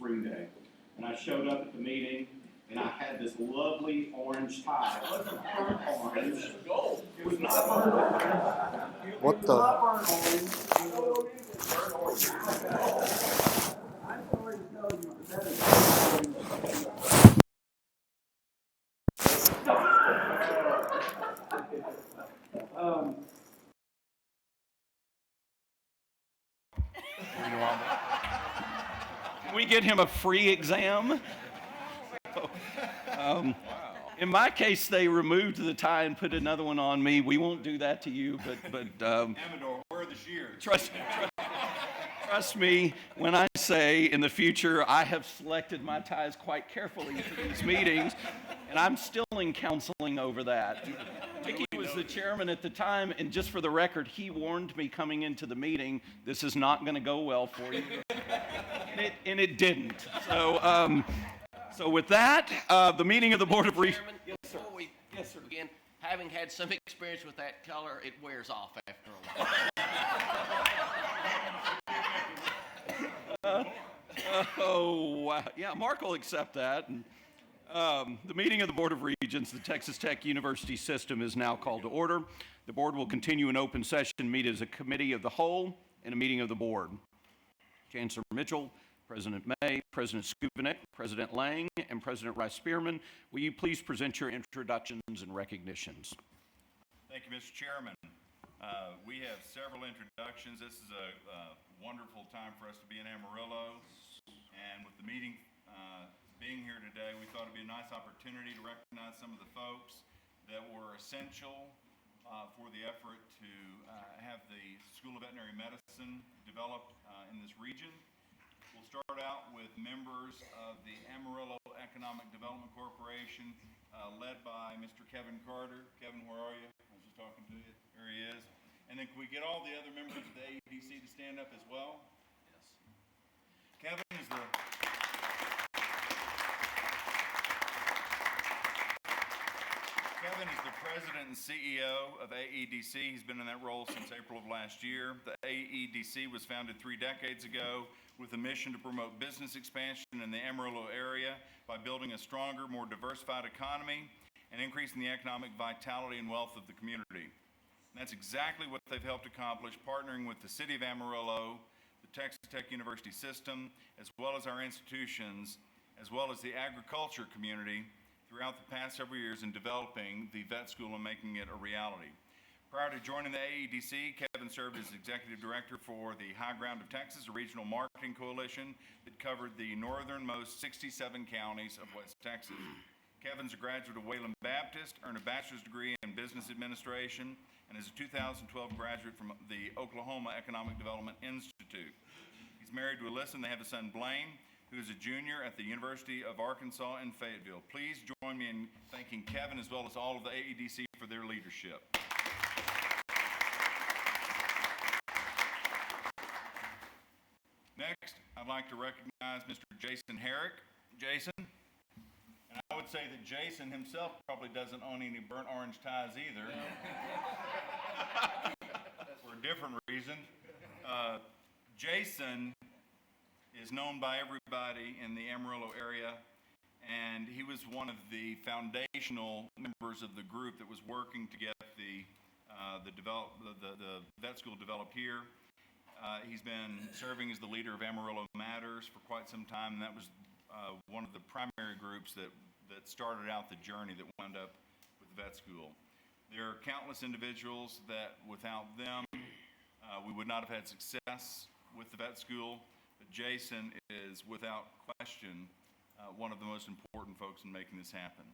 spring day. And I showed up at the meeting, and I had this lovely orange tie. It wasn't burnt orange. It was not burnt orange. What the? Not burnt orange. Burnt orange. I'm sorry to tell you that is Can we get him a free exam? In my case, they removed the tie and put another one on me. We won't do that to you, but Amador, where are the shears? Trust me when I say in the future I have selected my ties quite carefully for these meetings, and I'm still in counseling over that. Mickey was the chairman at the time, and just for the record, he warned me coming into the meeting, this is not going to go well for you, and it didn't. So with that, the meeting of the Board of Regents. Before we begin, having had some experience with that color, it wears off after a while. Oh, wow. Yeah, Mark will accept that. And, the meeting of the Board of Regents, the Texas Tech University system, is now called to order. The board will continue in open session, meet as a committee of the whole, and a meeting of the board. Chancellor Mitchell, President May, President Skubanek, President Lang, and President Rice-Spearman, will you please present your introductions and recognitions? Thank you, Mr. Chairman. We have several introductions. This is a wonderful time for us to be in Amarillo, and with the meeting being here today, we thought it'd be a nice opportunity to recognize some of the folks that were essential for the effort to have the School of Veterinary Medicine developed in this region. We'll start out with members of the Amarillo Economic Development Corporation, led by Mr. Kevin Carter. Kevin, where are you? I was just talking to you. There he is. And then can we get all the other members of the AEDC to stand up as well? Yes. Kevin is the President and CEO of AEDC. He's been in that role since April of last year. The AEDC was founded 3 decades ago with a mission to promote business expansion in the Amarillo area by building a stronger, more diversified economy and increasing the economic vitality and wealth of the community. And that's exactly what they've helped accomplish, partnering with the City of Amarillo, the Texas Tech University system, as well as our institutions, as well as the agriculture community throughout the past several years in developing the vet school and making it a reality. Prior to joining the AEDC, Kevin served as Executive Director for the High Ground of Texas, a regional marketing coalition that covered the northernmost 67 counties of West Texas. Kevin's a graduate of Wayland Baptist, earned a bachelor's degree in business administration, and is a 2012 graduate from the Oklahoma Economic Development Institute. He's married to Alyssa, and they have a son, Blaine, who is a junior at the University of Arkansas in Fayetteville. Please join me in thanking Kevin as well as all of the AEDC for their leadership. Next, I'd like to recognize Mr. Jason Herrick. Jason, and I would say that Jason himself probably doesn't own any burnt orange ties either, for a different reason. Jason is known by everybody in the Amarillo area, and he was one of the foundational members of the group that was working to get the vet school developed here. He's been serving as the leader of Amarillo Matters for quite some time, and that was one of the primary groups that started out the journey that wound up with the vet school. There are countless individuals that without them we would not have had success with the vet school, but Jason is without question one of the most important folks in making this happen.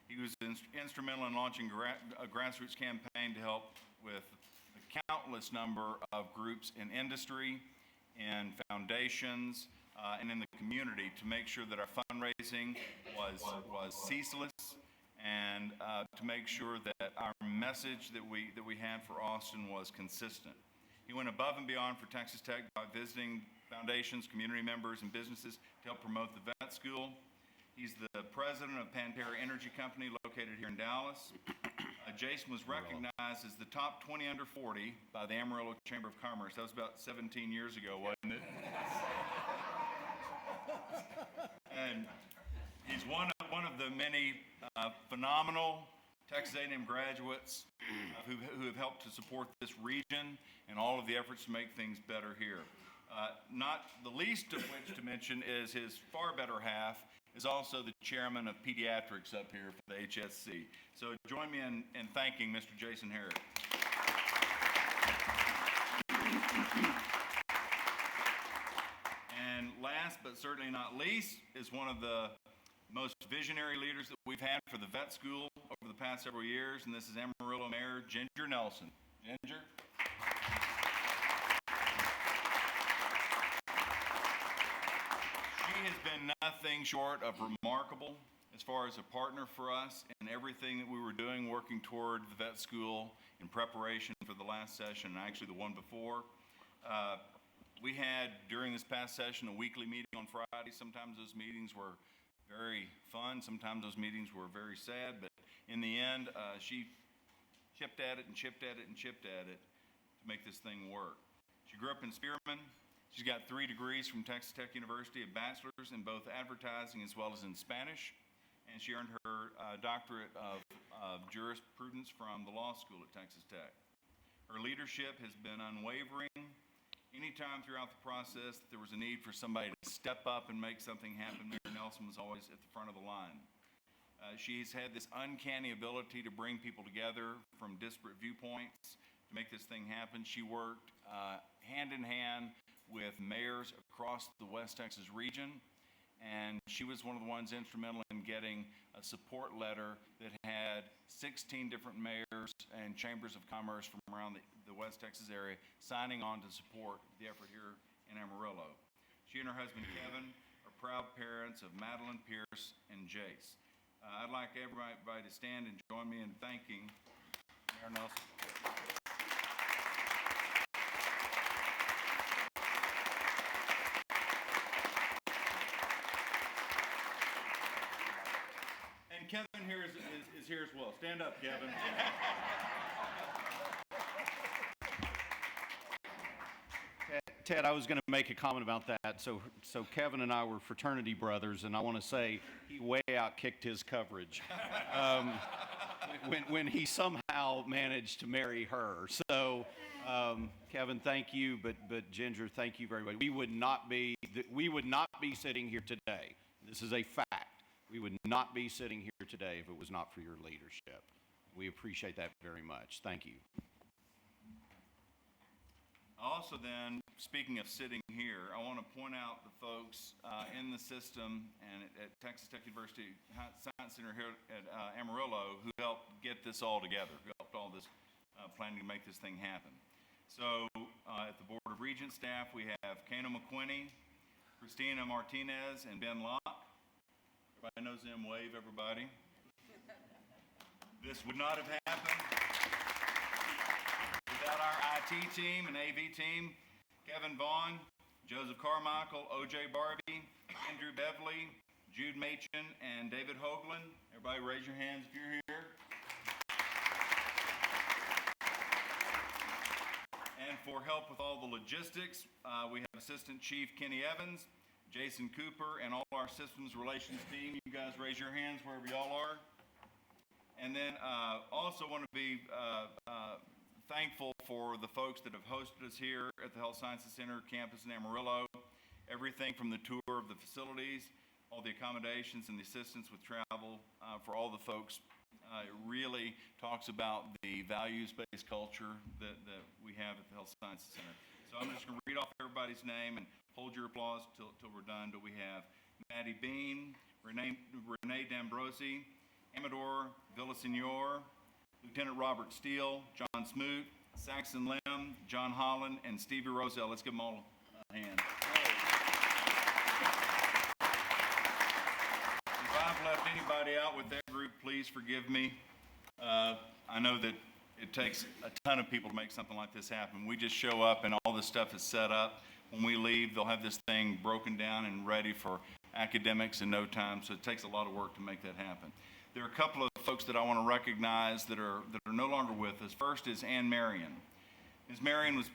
He was instrumental in launching a grassroots campaign to help with the countless number of groups in industry and foundations and in the community to make sure that our fundraising was ceaseless and to make sure that our message that we had for Austin was consistent. He went above and beyond for Texas Tech by visiting foundations, community members, and businesses to help promote the vet school. He's the president of Pantera Energy Company located here in Dallas. Jason was recognized as the top 20 under 40 by the Amarillo Chamber of Commerce. That was about 17 years ago, wasn't it? And he's one of the many phenomenal Texas A&M graduates who have helped to support this region and all of the efforts to make things better here. Not the least of which to mention is his far better half is also the chairman of pediatrics up here for the HSC. So join me in thanking Mr. Jason Herrick. And last but certainly not least is one of the most visionary leaders that we've had for the vet school over the past several years, and this is Amarillo Mayor Ginger Nelson. Ginger. She has been nothing short of remarkable as far as a partner for us in everything that we were doing, working toward the vet school in preparation for the last session, and actually the one before. We had, during this past session, a weekly meeting on Friday. Sometimes those meetings were very fun. Sometimes those meetings were very sad. But in the end, she chipped at it and chipped at it and chipped at it to make this thing work. She grew up in Spearman. She's got 3 degrees from Texas Tech University, a bachelor's in both advertising as well as in Spanish. And she earned her doctorate of jurisprudence from the law school at Texas Tech. Her leadership has been unwavering. Anytime throughout the process that there was a need for somebody to step up and make something happen, Mayor Nelson was always at the front of the line. She's had this uncanny ability to bring people together from disparate viewpoints to make this thing happen. She worked hand in hand with mayors across the West Texas region, and she was one of the ones instrumental in getting a support letter that had 16 different mayors and chambers of commerce from around the West Texas area signing on to support the effort here in Amarillo. She and her husband Kevin are proud parents of Madeline, Pierce, and Jace. I'd like everybody to stand and join me in thanking Mayor Nelson. And Kevin here is here as well. Stand up, Kevin. Ted, I was going to make a comment about that. So Kevin and I were fraternity brothers, and I want to say he way outkicked his coverage when he somehow managed to marry her. So, Kevin, thank you, but Ginger, thank you very much. We would not be sitting here today. This is a fact. We would not be sitting here today if it was not for your leadership. We appreciate that very much. Thank you. Also then, speaking of sitting here, I want to point out the folks in the system and at Texas Tech University Science Center here at Amarillo who helped get this all together, who helped all this planning to make this thing happen. So at the Board of Regents staff, we have Kano McQuinney, Christina Martinez, and Ben Locke. Everybody knows them. Wave, everybody. This would not have happened without our IT team and AV team, Kevin Vaughn, Joseph Carmichael, OJ Barbie, Andrew Beverly, Jude Machen, and David Hoagland. Everybody raise your hands if you're here. And for help with all the logistics, we have Assistant Chief Kenny Evans, Jason Cooper, and all our systems relations team. You guys raise your hands wherever y'all are. And then also want to be thankful for the folks that have hosted us here at the Health Sciences Center campus in Amarillo. Everything from the tour of the facilities, all the accommodations and the assistance with travel for all the folks. It really talks about the values-based culture that we have at the Health Sciences Center. So I'm just going to read off everybody's name and hold your applause till we're done. But we have Maddie Bean, Renee D'Ambrosi, Amador Villasenor, Lieutenant Robert Steele, John Smoot, Saxon Lim, John Holland, and Stevie Roselle. Let's give them all a hand. If I've left anybody out with that group, please forgive me. I know that it takes a ton of people to make something like this happen. We just show up and all this stuff is set up. When we leave, they'll have this thing broken down and ready for academics in no time, so it takes a lot of work to make that happen. There are a couple of folks that I want to recognize that are no longer with us. First is Ann Marion. Ms. Marion was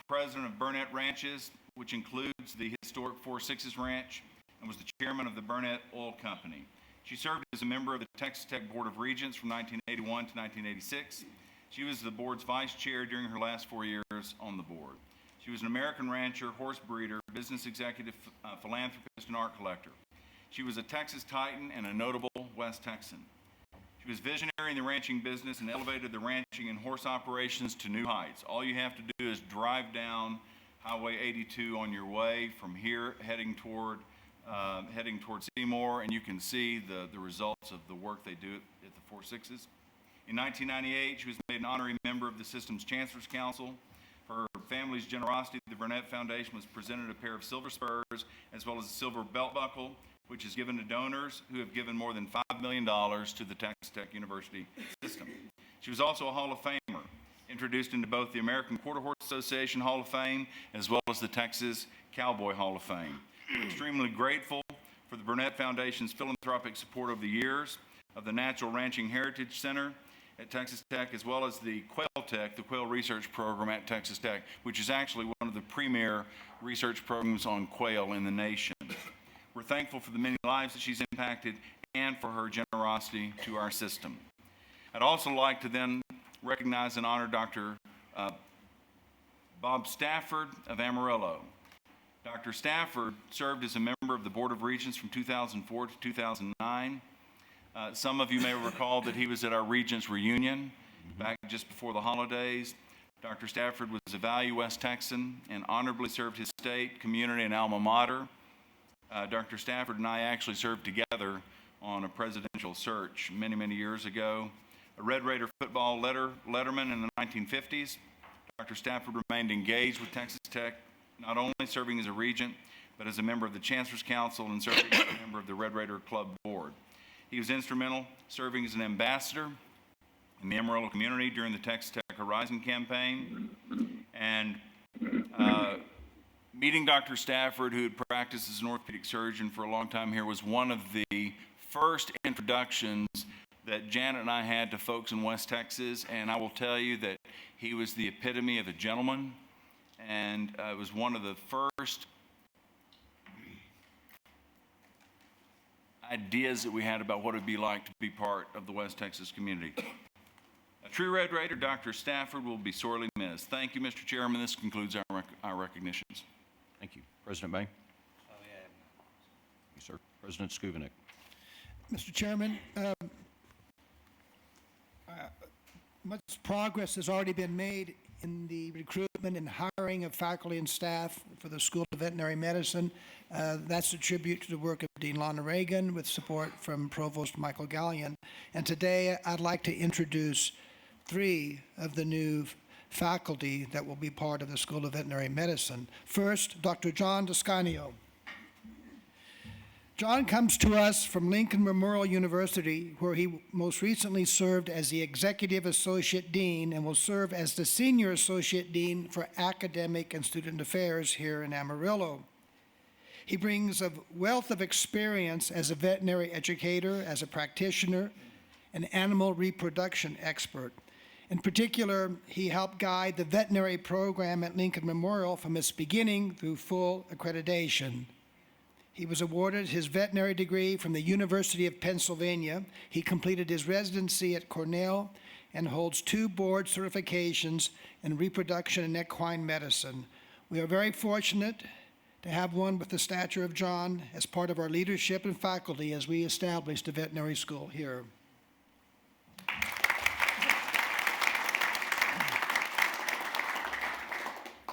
president of Bonet Ranches, which includes the historic Four Sixes Ranch. and was the chairman of the Bonet Oil Company. She served as a member of the Texas Tech Board of Regents from 1981 to 1986. She was the board's vice chair during her last 4 years on the board. She was an American rancher, horse breeder, business executive, philanthropist, and art collector. She was a Texas Titan and a notable West Texan. She was visionary in the ranching business and elevated the ranching and horse operations to new heights. All you have to do is drive down Highway 82 on your way from here, heading toward Seymour, and you can see the results of the work they do at the 4 Sixes. In 1998, she was made an honorary member of the system's Chancellor's Council. For her family's generosity, the Burnett Foundation was presented a pair of silver spurs as well as a silver belt buckle, which is given to donors who have given more than $5 million to the Texas Tech University system. She was also a Hall of Famer, introduced into both the American Quarter Horse Association Hall of Fame as well as the Texas Cowboy Hall of Fame. We're extremely grateful for the Burnett Foundation's philanthropic support over the years of the Natural Ranching Heritage Center at Texas Tech, as well as the Quail Tech, the Quail Research Program at Texas Tech, which is actually one of the premier research programs on quail in the nation. We're thankful for the many lives that she's impacted and for her generosity to our system. I'd also like to then recognize and honor Dr. Bob Stafford of Amarillo. Dr. Stafford served as a member of the Board of Regents from 2004 to 2009. Some of you may recall that he was at our Regents reunion back just before the holidays. Dr. Stafford was a value West Texan and honorably served his state, community, and alma mater. Dr. Stafford and I actually served together on a presidential search many, many years ago. A Red Raider football letterman in the 1950s, Dr. Stafford remained engaged with Texas Tech, not only serving as a regent, but as a member of the Chancellor's Council and serving as a member of the Red Raider Club Board. He was instrumental serving as an ambassador in the Amarillo community during the Texas Tech Horizon campaign. And meeting Dr. Stafford, who had practiced as an orthopedic surgeon for a long time here, was one of the first introductions that Janet and I had to folks in West Texas. And I will tell you that he was the epitome of a gentleman. And it was one of the first ideas that we had about what it would be like to be part of the West Texas community. A true Red Raider, Dr. Stafford will be sorely missed. Thank you, Mr. Chairman. This concludes our recognitions. Thank you. President Bay? Thank you, sir. President Skuvenik. Mr. Chairman, much progress has already been made in the recruitment and hiring of faculty and staff for the School of Veterinary Medicine. That's a tribute to the work of Dean Lana Reagan with support from Provost Michael Gallion. And today I'd like to introduce 3 of the new faculty that will be part of the School of Veterinary Medicine. First, Dr. John Descanio. John comes to us from Lincoln Memorial University, where he most recently served as the Executive Associate Dean and will serve as the Senior Associate Dean for Academic and Student Affairs here in Amarillo. He brings a wealth of experience as a veterinary educator, as a practitioner, an animal reproduction expert. In particular, he helped guide the veterinary program at Lincoln Memorial from its beginning through full accreditation. He was awarded his veterinary degree from the University of Pennsylvania. He completed his residency at Cornell and holds 2 board certifications in reproduction and equine medicine. We are very fortunate to have one with the stature of John as part of our leadership and faculty as we establish the veterinary school here.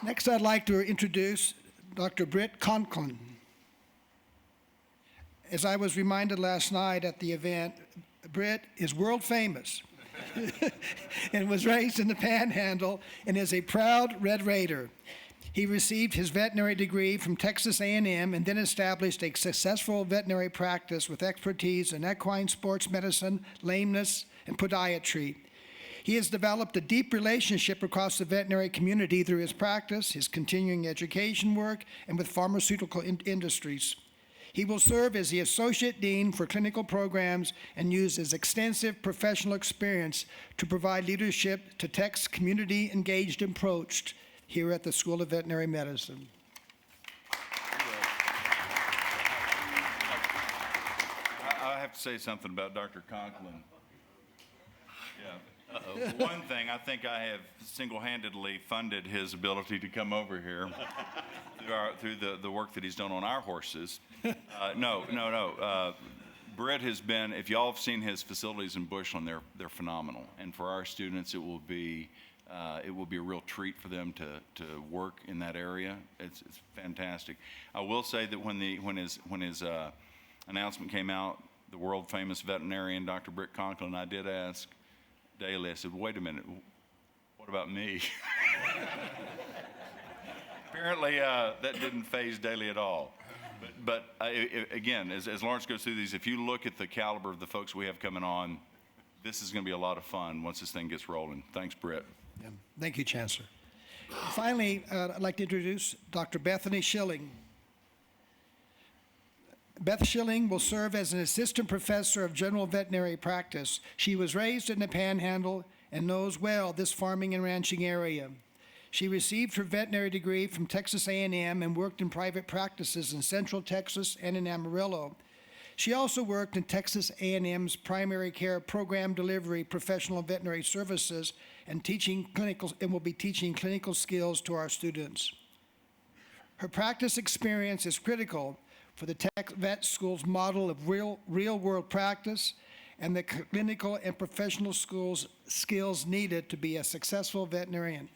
Next, I'd like to introduce Dr. Britt Conklin. As I was reminded last night at the event, Britt is world famous and was raised in the Panhandle and is a proud Red Raider. He received his veterinary degree from Texas A&M and then established a successful veterinary practice with expertise in equine sports medicine, lameness, and podiatry. He has developed a deep relationship across the veterinary community through his practice, his continuing education work, and with pharmaceutical industries. He will serve as the Associate Dean for Clinical Programs and use his extensive professional experience to provide leadership to Tech's community-engaged approach here at the School of Veterinary Medicine. have to say something about Dr. Conklin. Yeah. For one thing, I think I have single-handedly funded his ability to come over here through the work that he's done on our horses. No. Britt has been, if y'all have seen his facilities in Bushland, they're phenomenal. And for our students, it will be a real treat for them to work in that area. It's fantastic. I will say that when his announcement came out, the world famous veterinarian, Dr. Britt Conklin, I did ask Daly, I said, wait a minute, what about me? Apparently, that didn't faze Daly at all. But again, as Lawrence goes through these, if you look at the caliber of the folks we have coming on, this is going to be a lot of fun once this thing gets rolling. Thanks, Britt. Yeah. Thank you, Chancellor. Finally, I'd like to introduce Dr. Bethany Schilling. Beth Schilling will serve as an assistant professor of general veterinary practice. She was raised in the Panhandle and knows well this farming and ranching area. She received her veterinary degree from Texas A&M and worked in private practices in Central Texas and in Amarillo. She also worked in Texas A&M's primary care program delivery professional veterinary services and will be teaching clinical skills to our students. Her practice experience is critical for the Tech Vet School's model of real-world practice and the clinical and professional skills needed to be a successful veterinarian.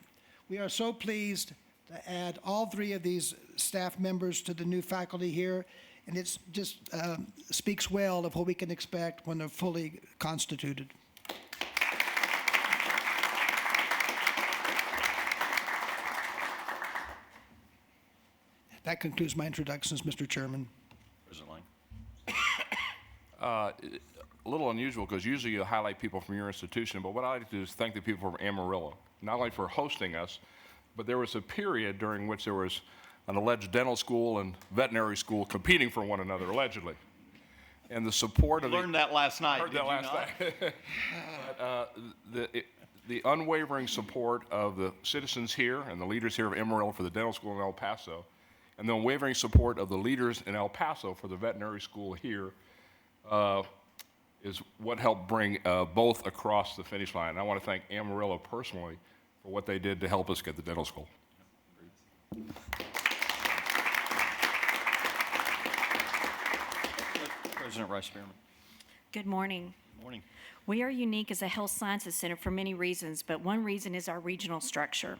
We are so pleased to add all three of these staff members to the new faculty here, and it just speaks well of what we can expect when they're fully constituted. That concludes my introductions, Mr. Chairman. President Lang. A little unusual because usually you highlight people from your institution, but what I like to do is thank the people from Amarillo, not only for hosting us, but there was a period during which there was an alleged dental school and veterinary school competing for one another, allegedly. And the support of Learned that last night. Heard that last night. The unwavering support of the citizens here and the leaders here of Amarillo for the dental school in El Paso, and the unwavering support of the leaders in El Paso for the veterinary school here is what helped bring both across the finish line. And I want to thank Amarillo personally for what they did to help us get the dental school. President Rice Spearman. Good morning. Morning. We are unique as a health sciences center for many reasons, but one reason is our regional structure.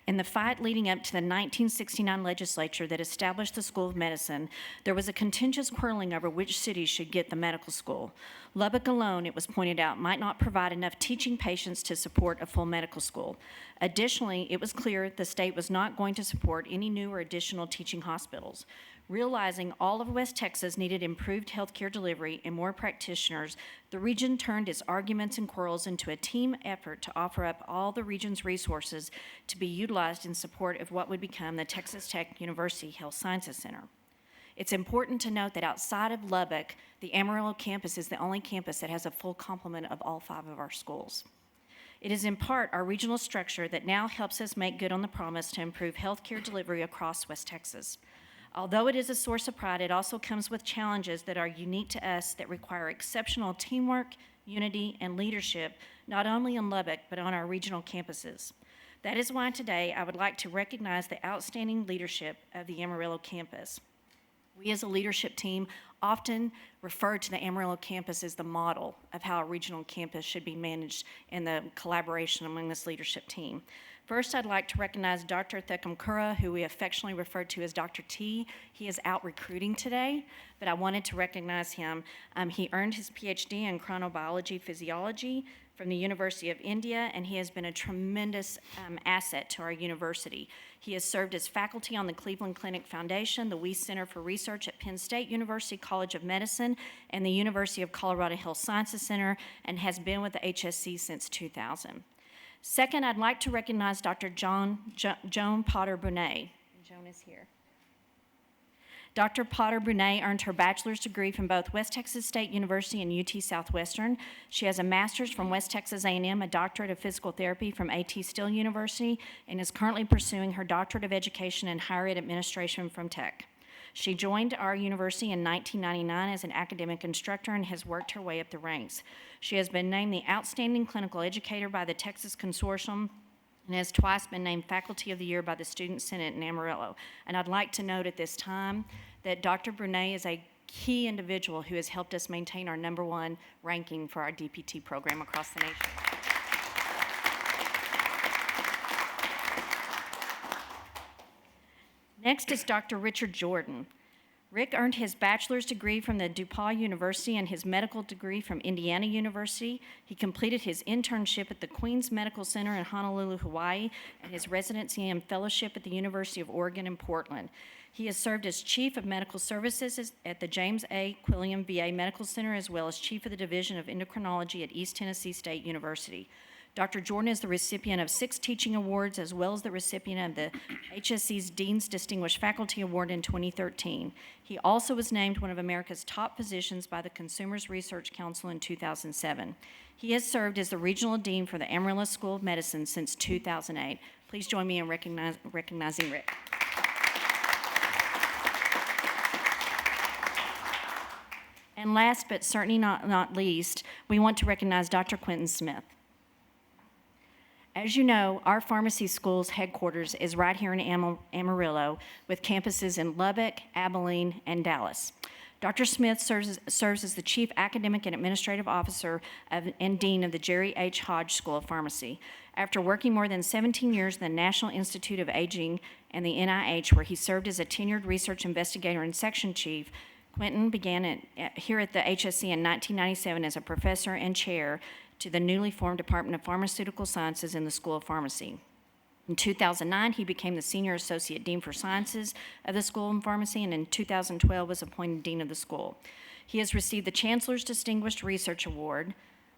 In the fight leading up to the 1969 legislature that established the School of Medicine, there was a contentious quarreling over which cities should get the medical school. Lubbock alone, it was pointed out, might not provide enough teaching patients to support a full medical school. Additionally, it was clear the state was not going to support any new or additional teaching hospitals. Realizing all of West Texas needed improved healthcare delivery and more practitioners, the region turned its arguments and quarrels into a team effort to offer up all the region's resources to be utilized in support of what would become the Texas Tech University Health Sciences Center. It's important to note that outside of Lubbock, the Amarillo campus is the only campus that has a full complement of all 5 of our schools. It is in part our regional structure that now helps us make good on the promise to improve healthcare delivery across West Texas. Although it is a source of pride, it also comes with challenges that are unique to us that require exceptional teamwork, unity, and leadership, not only in Lubbock, but on our regional campuses. That is why today I would like to recognize the outstanding leadership of the Amarillo campus. We as a leadership team often refer to the Amarillo campus as the model of how a regional campus should be managed and the collaboration among this leadership team. First, I'd like to recognize Dr. Thecumcura, who we affectionately refer to as Dr. T. He is out recruiting today, but I wanted to recognize him. He earned his PhD in chronobiology physiology from the University of India, and he has been a tremendous asset to our university. He has served as faculty on the Cleveland Clinic Foundation, the Weiss Center for Research at Penn State University College of Medicine, and the University of Colorado Health Sciences Center, and has been with the HSC since 2000. Second, I'd like to recognize Dr. Joan Potter Bonet. Joan is here. Dr. Potter Bonet earned her bachelor's degree from both West Texas State University and UT Southwestern. She has a master's from West Texas A&M, a doctorate of physical therapy from AT Still University, and is currently pursuing her doctorate of education in higher ed administration from Tech. She joined our university in 1999 as an academic instructor and has worked her way up the ranks. She has been named the Outstanding Clinical Educator by the Texas Consortium and has twice been named Faculty of the Year by the Student Senate in Amarillo. And I'd like to note at this time that Dr. Bonet is a key individual who has helped us maintain our #1 ranking for our DPT program across the nation. Next is Dr. Richard Jordan. Rick earned his bachelor's degree from the DePaul University and his medical degree from Indiana University. He completed his internship at the Queens Medical Center in Honolulu, Hawaii, and his residency and fellowship at the University of Oregon in Portland. He has served as Chief of Medical Services at the James A. Quilliam VA Medical Center, as well as Chief of the Division of Endocrinology at East Tennessee State University. Dr. Jordan is the recipient of 6 teaching awards, as well as the recipient of the HSC's Dean's Distinguished Faculty Award in 2013. He also was named one of America's top physicians by the Consumers Research Council in 2007. He has served as the Regional Dean for the Amarillo School of Medicine since 2008. Please join me in recognizing Rick. And last but certainly not least, we want to recognize Dr. Quinton Smith. As you know, our pharmacy school's headquarters is right here in Amarillo, with campuses in Lubbock, Abilene, and Dallas. Dr. Smith serves as the Chief Academic and Administrative Officer and Dean of the Jerry H. Hodge School of Pharmacy. After working more than 17 years in the National Institute of Aging and the NIH, where he served as a tenured research investigator and section chief, Quinton began here at the HSC in 1997 as a professor and chair to the newly formed Department of Pharmaceutical Sciences in the School of Pharmacy. In 2009, he became the Senior Associate Dean for Sciences of the School of Pharmacy, and in 2012 was appointed Dean of the school. He has received the Chancellor's Distinguished Research Award,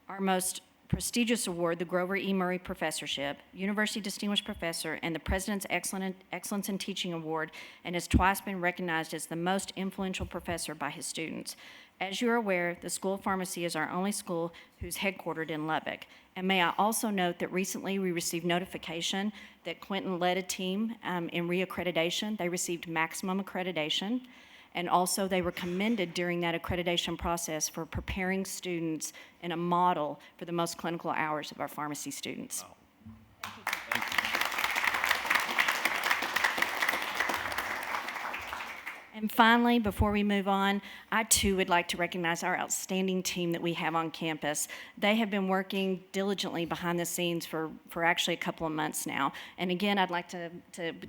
our most prestigious award, the Grover E. Murray Professorship, University Distinguished Professor, and the President's Excellence in Teaching Award, and has twice been recognized as the most influential professor by his students. As you are aware, the School of Pharmacy is our only school who's headquartered in Lubbock. And may I also note that recently we received notification that Quinton led a team in reaccreditation. They received maximum accreditation, and also they were commended during that accreditation process for preparing students in a model for the most clinical hours of our pharmacy students. Wow. Thank you. And finally, before we move on, I too would like to recognize our outstanding team that we have on campus. They have been working diligently behind the scenes for actually a couple of months now. And again, I'd like to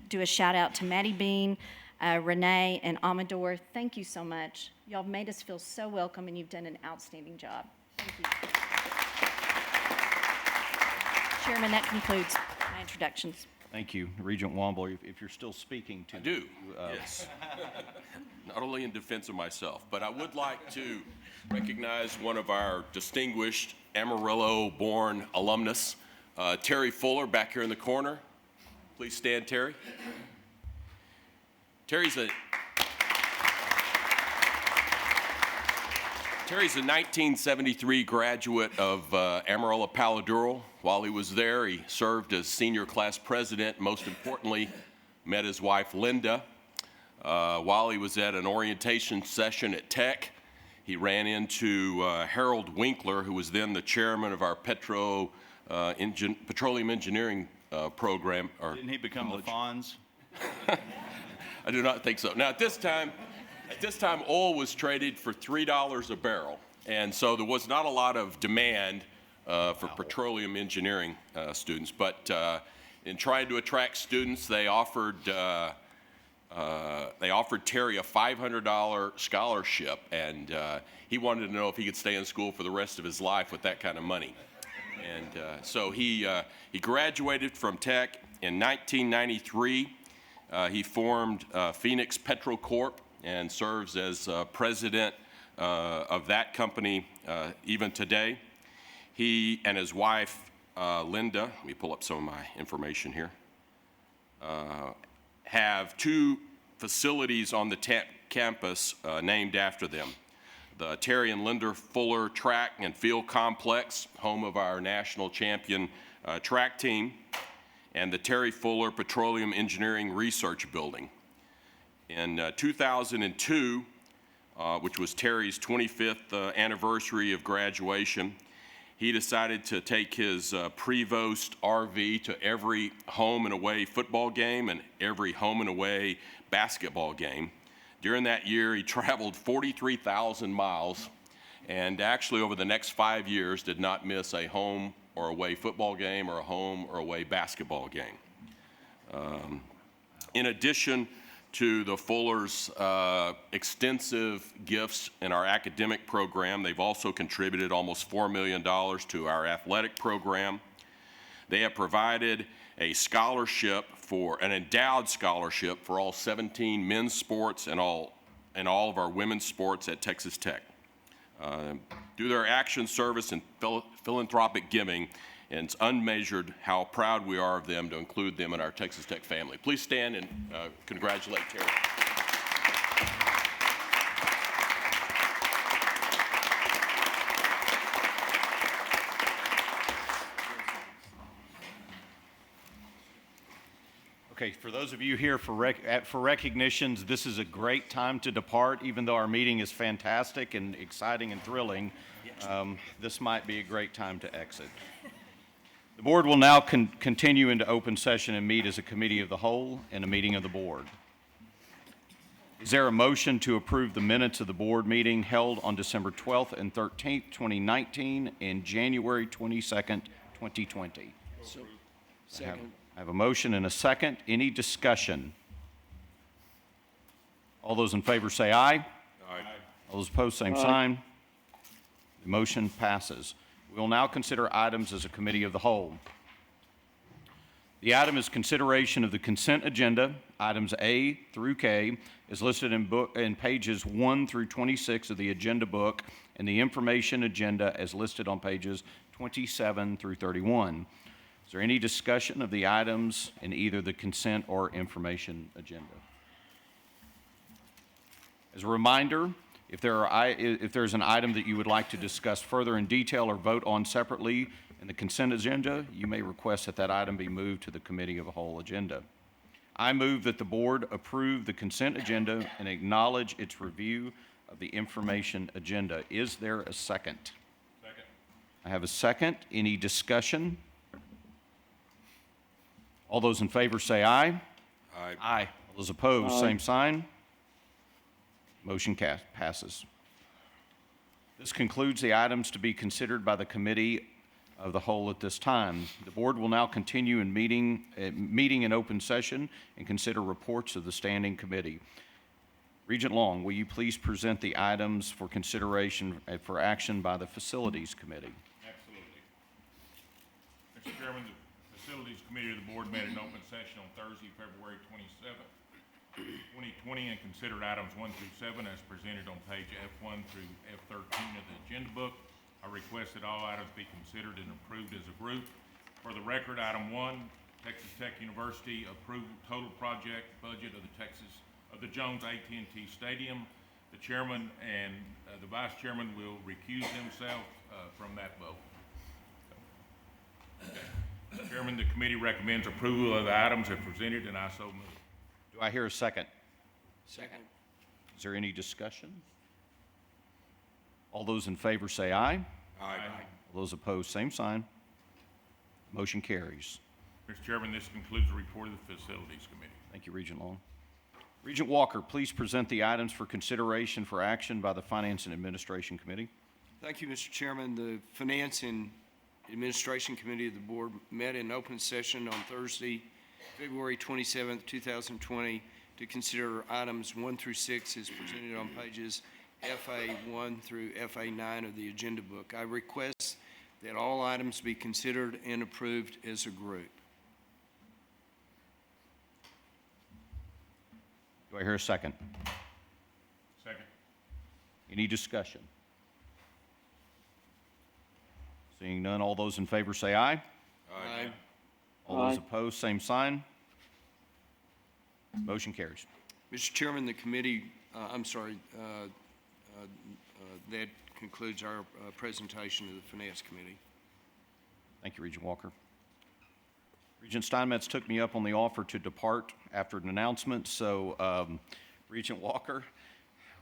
do a shout out to Maddie Bean, Renee, and Amador. Thank you so much. Y'all made us feel so welcome, and you've done an outstanding job. Thank you. Chairman, that concludes my introductions. Thank you, Regent Womble. If you're still speaking to I do, yes. Not only in defense of myself, but I would like to recognize one of our distinguished Amarillo-born alumnus, Terry Fuller, back here in the corner. Please stand, Terry. Terry's a 1973 graduate of Amarillo Paladuro. While he was there, he served as senior class president. Most importantly, met his wife, Linda. While he was at an orientation session at Tech, he ran into Harold Winkler, who was then the chairman of our petroleum engineering program. Didn't he become the Fonz? I do not think so. Now, at this time, oil was traded for $3 a barrel, and so there was not a lot of demand for petroleum engineering students. But in trying to attract students, they offered Terry a $500 scholarship, and he wanted to know if he could stay in school for the rest of his life with that kind of money. And so he graduated from Tech in 1993. He formed Phoenix Petro Corp and serves as president of that company even today. He and his wife, Linda, let me pull up some of my information here, have 2 facilities on the campus named after them. The Terry and Linda Fuller Track and Field Complex, home of our national champion track team, and the Terry Fuller Petroleum Engineering Research Building. In 2002, which was Terry's 25th anniversary of graduation, he decided to take his Prevost RV to every home and away football game and every home and away basketball game. During that year, he traveled 43,000 miles and actually over the next 5 years did not miss a home or away football game or a home or away basketball game. In addition to the Fullers' extensive gifts in our academic program, they've also contributed almost $4 million to our athletic program. They have provided a scholarship an endowed scholarship for all 17 men's sports and all of our women's sports at Texas Tech. Through their action, service, and philanthropic giving, and it's unmeasured how proud we are of them to include them in our Texas Tech family. Please stand and congratulate Terry. Okay, for those of you here for recognitions, this is a great time to depart. Even though our meeting is fantastic and exciting and thrilling, this might be a great time to exit. The board will now continue into open session and meet as a committee of the whole and a meeting of the board. Is there a motion to approve the minutes of the board meeting held on December 12th and 13th, 2019 and January 22nd, 2020? Second. I have a motion and a second. Any discussion? All those in favor say aye. Aye. All those opposed, same sign. The motion passes. We will now consider items as a committee of the whole. The item is consideration of the consent agenda. Items A through K is listed in pages 1 through 26 of the agenda book, and the information agenda as listed on pages 27 through 31. Is there any discussion of the items in either the consent or information agenda? As a reminder, if there's an item that you would like to discuss further in detail or vote on separately in the consent agenda, you may request that that item be moved to the committee of the whole agenda. I move that the board approve the consent agenda and acknowledge its review of the information agenda. Is there a second? Second. I have a second. Any discussion? All those in favor say aye. Aye. Aye. All those opposed, same sign. Motion passes. This concludes the items to be considered by the committee of the whole at this time. The board will now continue in meeting in open session and consider reports of the standing committee. Regent Long, will you please present the items for consideration for action by the facilities committee? Absolutely. Mr. Chairman, the Facilities Committee of the Board met in open session on Thursday, February 27th, 2020, and considered items 1 through 7 as presented on page F1 through F13 of the agenda book. I request that all items be considered and approved as a group. For the record, item 1, Texas Tech University approved total project budget of the Jones AT&T Stadium. The chairman and the vice chairman will recuse themselves from that vote. Okay. Chairman, the committee recommends approval of the items as presented, and I so move. Do I hear a second? Second. Is there any discussion? All those in favor say aye. Aye. All those opposed, same sign. Motion carries. Mr. Chairman, this concludes the report of the Facilities Committee. Thank you, Regent Long. Regent Walker, please present the items for consideration for action by the Finance and Administration Committee. Thank you, Mr. Chairman. The Finance and Administration Committee of the Board met in open session on Thursday, February 27th, 2020, to consider items 1 through 6 as presented on pages FA1 through FA9 of the agenda book. I request that all items be considered and approved as a group. Do I hear a second? Second. Any discussion? Seeing none, all those in favor say aye. Aye. All those opposed, same sign. Motion carries. Mr. Chairman, the committee, that concludes our presentation to the Finance Committee. Thank you, Regent Walker. Regent Steinmetz took me up on the offer to depart after an announcement, so Regent Walker,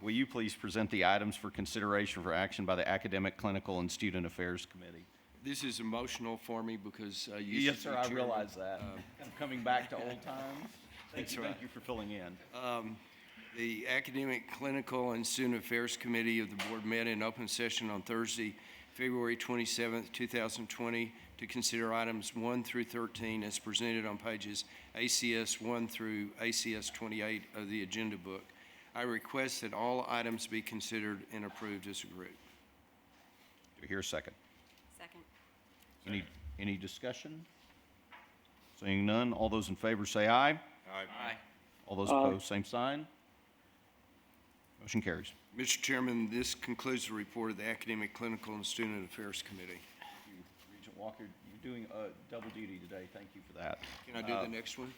will you please present the items for consideration for action by the Academic, Clinical, and Student Affairs Committee? This is emotional for me because I used to Yes, be sir, I chairman. realize that. I'm coming back to old times. Thank you for filling in. The Academic, Clinical, and Student Affairs Committee of the Board met in open session on Thursday, February 27th, 2020, to consider items 1 through 13 as presented on pages ACS 1 through ACS 28 of the agenda book. I request that all items be considered and approved as a group. Do we hear a second? Second. Any discussion? Seeing none, all those in favor say aye. Aye. All those opposed, same sign. Motion carries. Mr. Chairman, this concludes the report of the Academic, Clinical, and Student Affairs Committee. Thank you, Regent Walker. You're doing double duty today. Thank you for that. Can I do the next one?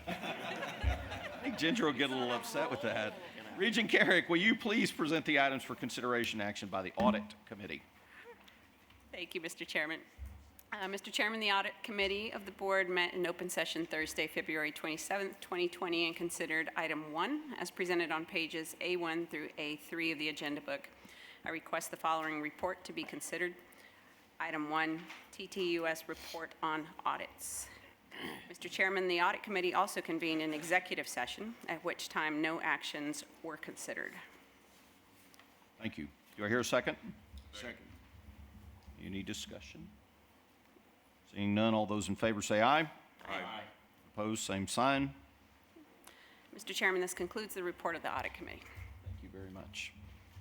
I think Ginger will get a little upset with that. Regent Carrick, will you please present the items for consideration action by the Audit Committee? Thank you, Mr. Chairman. Mr. Chairman, the Audit Committee of the Board met in open session Thursday, February 27th, 2020, and considered Item 1 as presented on pages A1 through A3 of the agenda book. I request the following report to be considered. Item 1, TTUS Report on Audits. Mr. Chairman, the Audit Committee also convened an executive session, at which time no actions were considered. Thank you. Do I hear a second? Second. Any discussion? Seeing none, all those in favor say aye. Aye. Opposed, same sign. Mr. Chairman, this concludes the report of the Audit Committee. Thank you very much.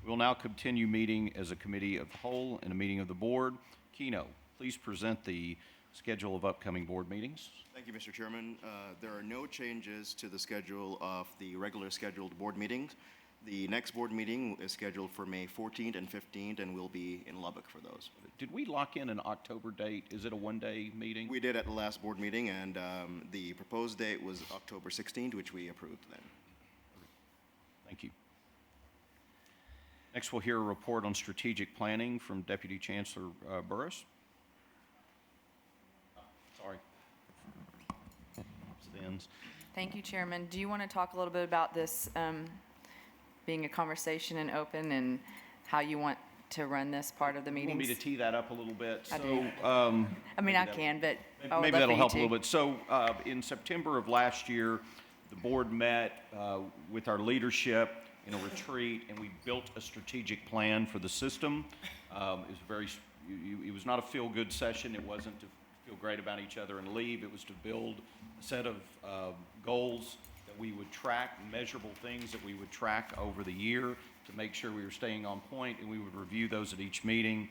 We will now continue meeting as a committee of the whole and a meeting of the board. Keno, please present the schedule of upcoming board meetings. Thank you, Mr. Chairman. There are no changes to the schedule of the regular scheduled board meetings. The next board meeting is scheduled for May 14th and 15th, and we'll be in Lubbock for those. Did we lock in an October date? Is it a one-day meeting? We did at the last board meeting, and the proposed date was October 16th, which we approved then. Thank you. Next, we'll hear a report on strategic planning from Deputy Chancellor Burris. Sorry. Stands. Thank you, Chairman. Do you want to talk a little bit about this being a conversation and open and how you want to run this part of the meetings? You want me to tee that up a little bit? I So, do. I mean, I can, but I would maybe love that'll for help a you little to. bit. So in September of last year, the board met with our leadership in a retreat, and we built a strategic plan for the system. It was not a feel-good session. It wasn't to feel great about each other and leave. It was to build a set of goals that we would track, measurable things that we would track over the year to make sure we were staying on point, and we would review those at each meeting.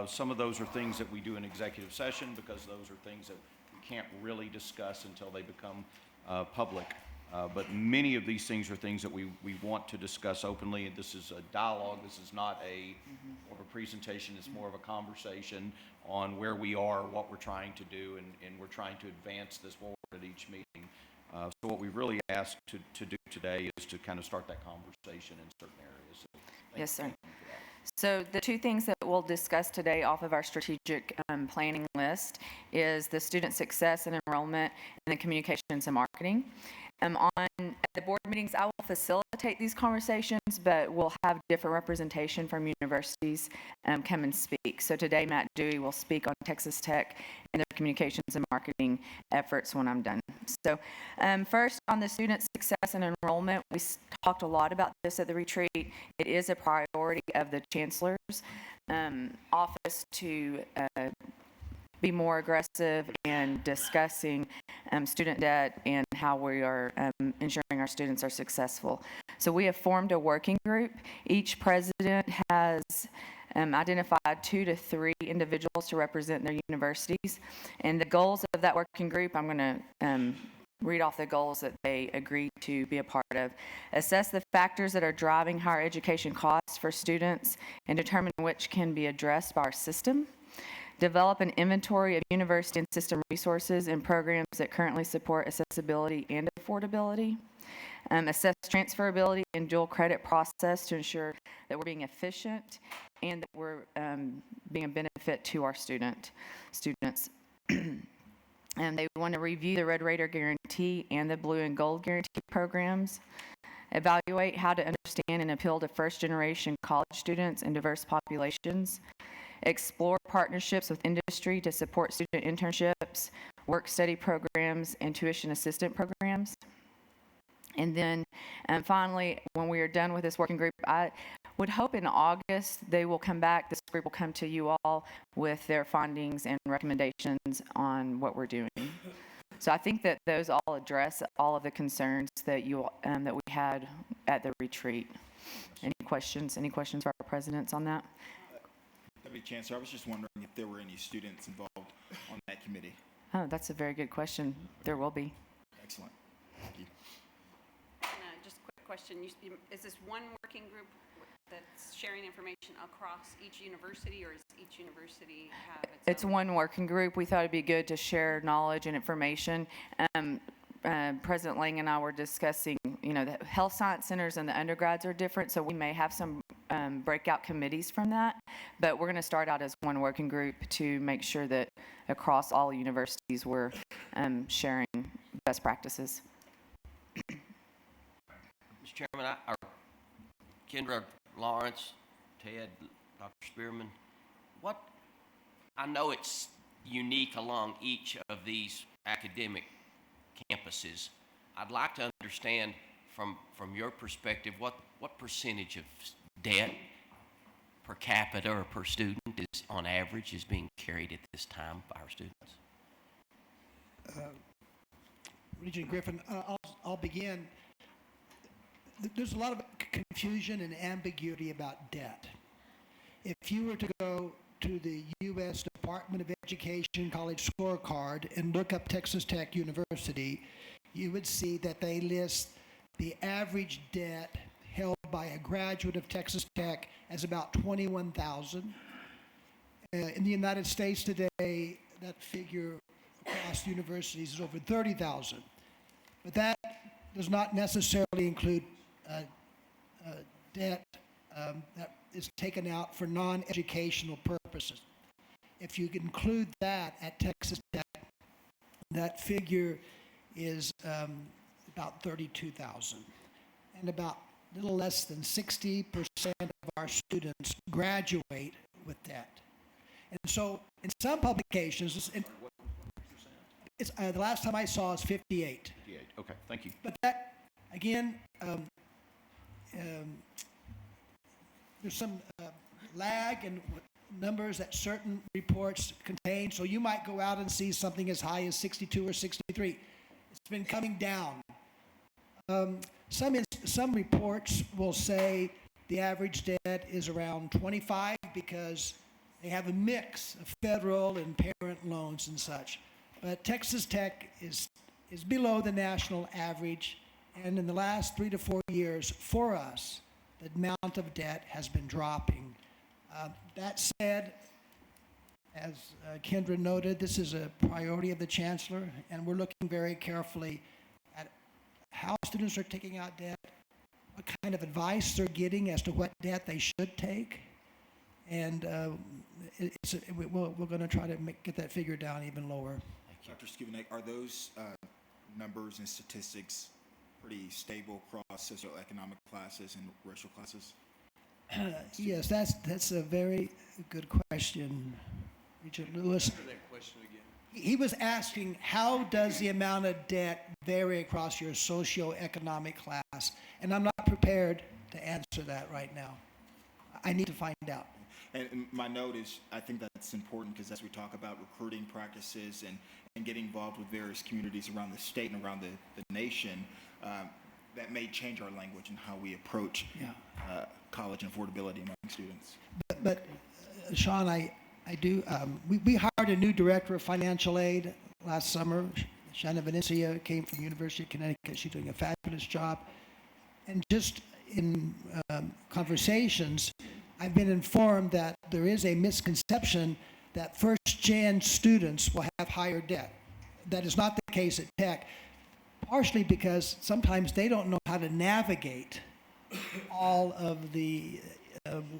Some of those are things that we do in executive session because those are things that we can't really discuss until they become public. But many of these things are things that we want to discuss openly, and this is a dialogue. This is not more of a presentation. It's more of a conversation on where we are, what we're trying to do, and we're trying to advance this forward at each meeting. So what we really asked to do today is to kind of start that conversation in certain areas. So Yes, sir. thank you for that. So the two things that we'll discuss today off of our strategic planning list is the student success and enrollment and the communications and marketing. At the board meetings, I will facilitate these conversations, but we'll have different representation from universities come and speak. So today, Matt Dewey will speak on Texas Tech and their communications and marketing efforts when I'm done. So first, on the student success and enrollment, we talked a lot about this at the retreat. It is a priority of the Chancellor's office to be more aggressive in discussing student debt and how we are ensuring our students are successful. So we have formed a working group. Each president has identified 2 to 3 individuals to represent their universities. And the goals of that working group, I'm going to read off the goals that they agreed to be a part of. Assess the factors that are driving higher education costs for students and determine which can be addressed by our system. Develop an inventory of university and system resources and programs that currently support accessibility and affordability. Assess transferability and dual credit process to ensure that we're being efficient and that we're being a benefit to our students. And they want to review the Red Raider Guarantee and the Blue and Gold Guarantee programs. evaluate how to understand and appeal to first-generation college students and diverse populations, explore partnerships with industry to support student internships, work-study programs, and tuition assistant programs. And then finally, when we are done with this working group, I would hope in August they will come back, this group will come to you all with their findings and recommendations on what we're doing. So I think that those all address all of the concerns that you that we had at the retreat. Any questions for our presidents on that? Deputy Chancellor, I was just wondering if there were any students involved on that committee. Oh, that's a very good question. There will be. Excellent. Thank you. Just a quick question. Is this one working group that's sharing information across each university, or does each university have its It's own? one working group. We thought it'd be good to share knowledge and information. President Lang and I were discussing, the health science centers and the undergrads are different, so we may have some breakout committees from that. But we're going to start out as one working group to make sure that across all universities we're sharing best practices. Mr. Chairman, Kendra, Lawrence, Ted, Dr. Spearman, I know it's unique along each of these academic campuses. I'd like to understand from your perspective what percentage of debt per capita or per student is on average is being carried at this time by our students? Regent Griffin, I'll begin. There's a lot of confusion and ambiguity about debt. If you were to go to the U.S. Department of Education College Scorecard and look up Texas Tech University, you would see that they list the average debt held by a graduate of Texas Tech as about $21,000. In the United States today, that figure across universities is over $30,000. But that does not necessarily include debt that is taken out for non-educational purposes. If you include that at Texas Tech, that figure is about $32,000. And about a little less than 60% of our students graduate with debt. And so in some publications, the last time I saw is 58. 58, okay, thank you. But that, again, there's some lag in numbers that certain reports contain, so you might go out and see something as high as 62 or 63. It's been coming down. Some reports will say the average debt is around 25 because they have a mix of federal and parent loans and such. But Texas Tech is below the national average, and in the last 3 to 4 years, for us, the amount of debt has been dropping. That said, as Kendra noted, this is a priority of the Chancellor, and we're looking very carefully at how students are taking out debt, what kind of advice they're getting as to what debt they should take, and we're going to try to get that figure down even lower. Dr. Skubanek, are those numbers and statistics pretty stable across socioeconomic classes and racial classes? Yes, that's a very good question, Regent Lewis. That question again. He was asking, how does the amount of debt vary across your socioeconomic class? And I'm not prepared to answer that right now. I need to find out. And my note is, I think that's important because as we talk about recruiting practices and getting involved with various communities around the state and around the nation, that may change our language and how we approach college and affordability among students. But Sean, I do, we hired a new director of financial aid last summer. Shanna Venecia came from the University of Connecticut. She's doing a fabulous job. And just in conversations, I've been informed that there is a misconception that first-gen students will have higher debt. That is not the case at Tech, partially because sometimes they don't know how to navigate all of the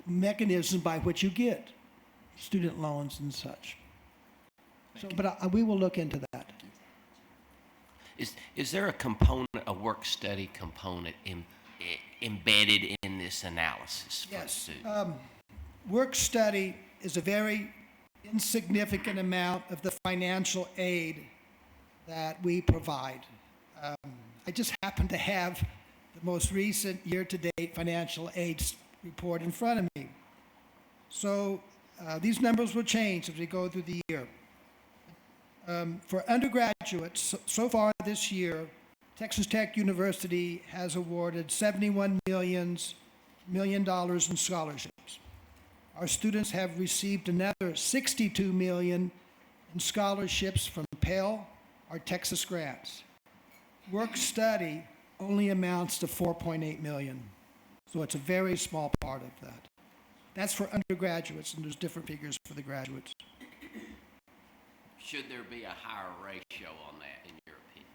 mechanisms by which you get student loans and such. So, but we will look into that. Is there a component, a work-study component embedded in this analysis for the Yes. student? Work study is a very insignificant amount of the financial aid that we provide. I just happen to have the most recent year-to-date financial aid report in front of me. So these numbers will change as we go through the year. For undergraduates, so far this year, Texas Tech University has awarded $71 million in scholarships. Our students have received another $62 million in scholarships from Pell or Texas grants. Work study only amounts to $4.8 million. So it's a very small part of that. That's for undergraduates, and there's different figures for the graduates. Should there be a higher ratio on that, in your opinion?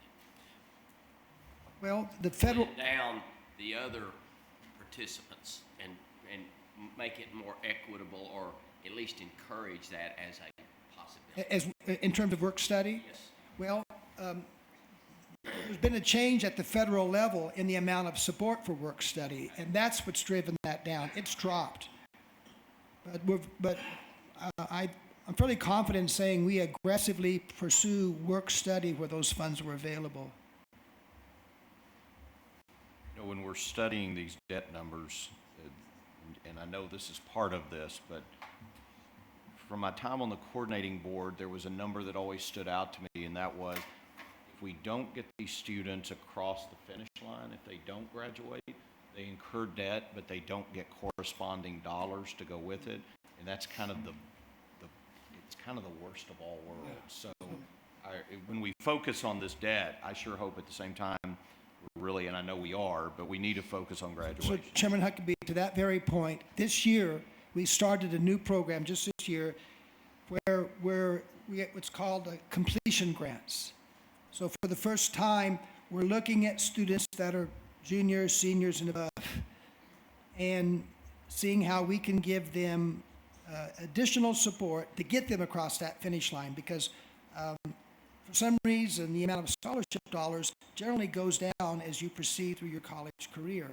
Well, the federal, Put down the other participants and make it more equitable, or at least encourage that as a possibility. in terms of work study? Yes. Well, there's been a change at the federal level in the amount of support for work study, and that's what's driven that down. It's dropped. I'm fairly confident in saying we aggressively pursue work study where those funds were available. You know, when we're studying these debt numbers, and I know this is part of this, but from my time on the coordinating board, there was a number that always stood out to me, and that was if we don't get these students across the finish line, if they don't graduate, they incur debt, but they don't get corresponding dollars to go with it, and that's kind of it's kind of the worst of all worlds. So when we focus on this debt, I sure hope at the same time, really, and I know we are, but we need to focus on graduation. So Chairman Huckabee, to that very point, this year we started a new program just this year where we get what's called completion grants. So for the first time, we're looking at students that are juniors, seniors, and above, and seeing how we can give them additional support to get them across that finish line, because for some reason, the amount of scholarship dollars generally goes down as you proceed through your college career.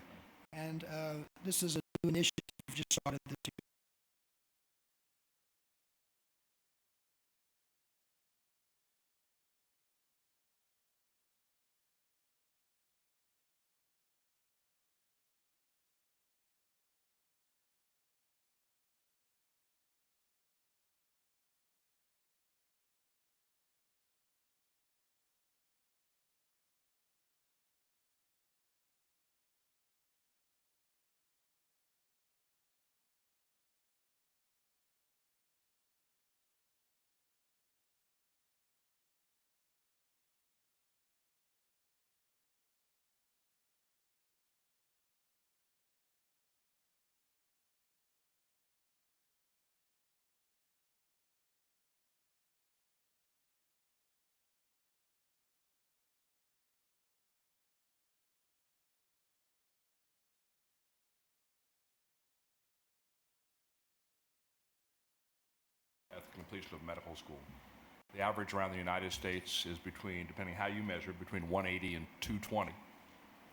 And this is a new initiative we've just started this year. At the completion of medical school. The average around the United States is between, depending how you measure, between 180 and 220.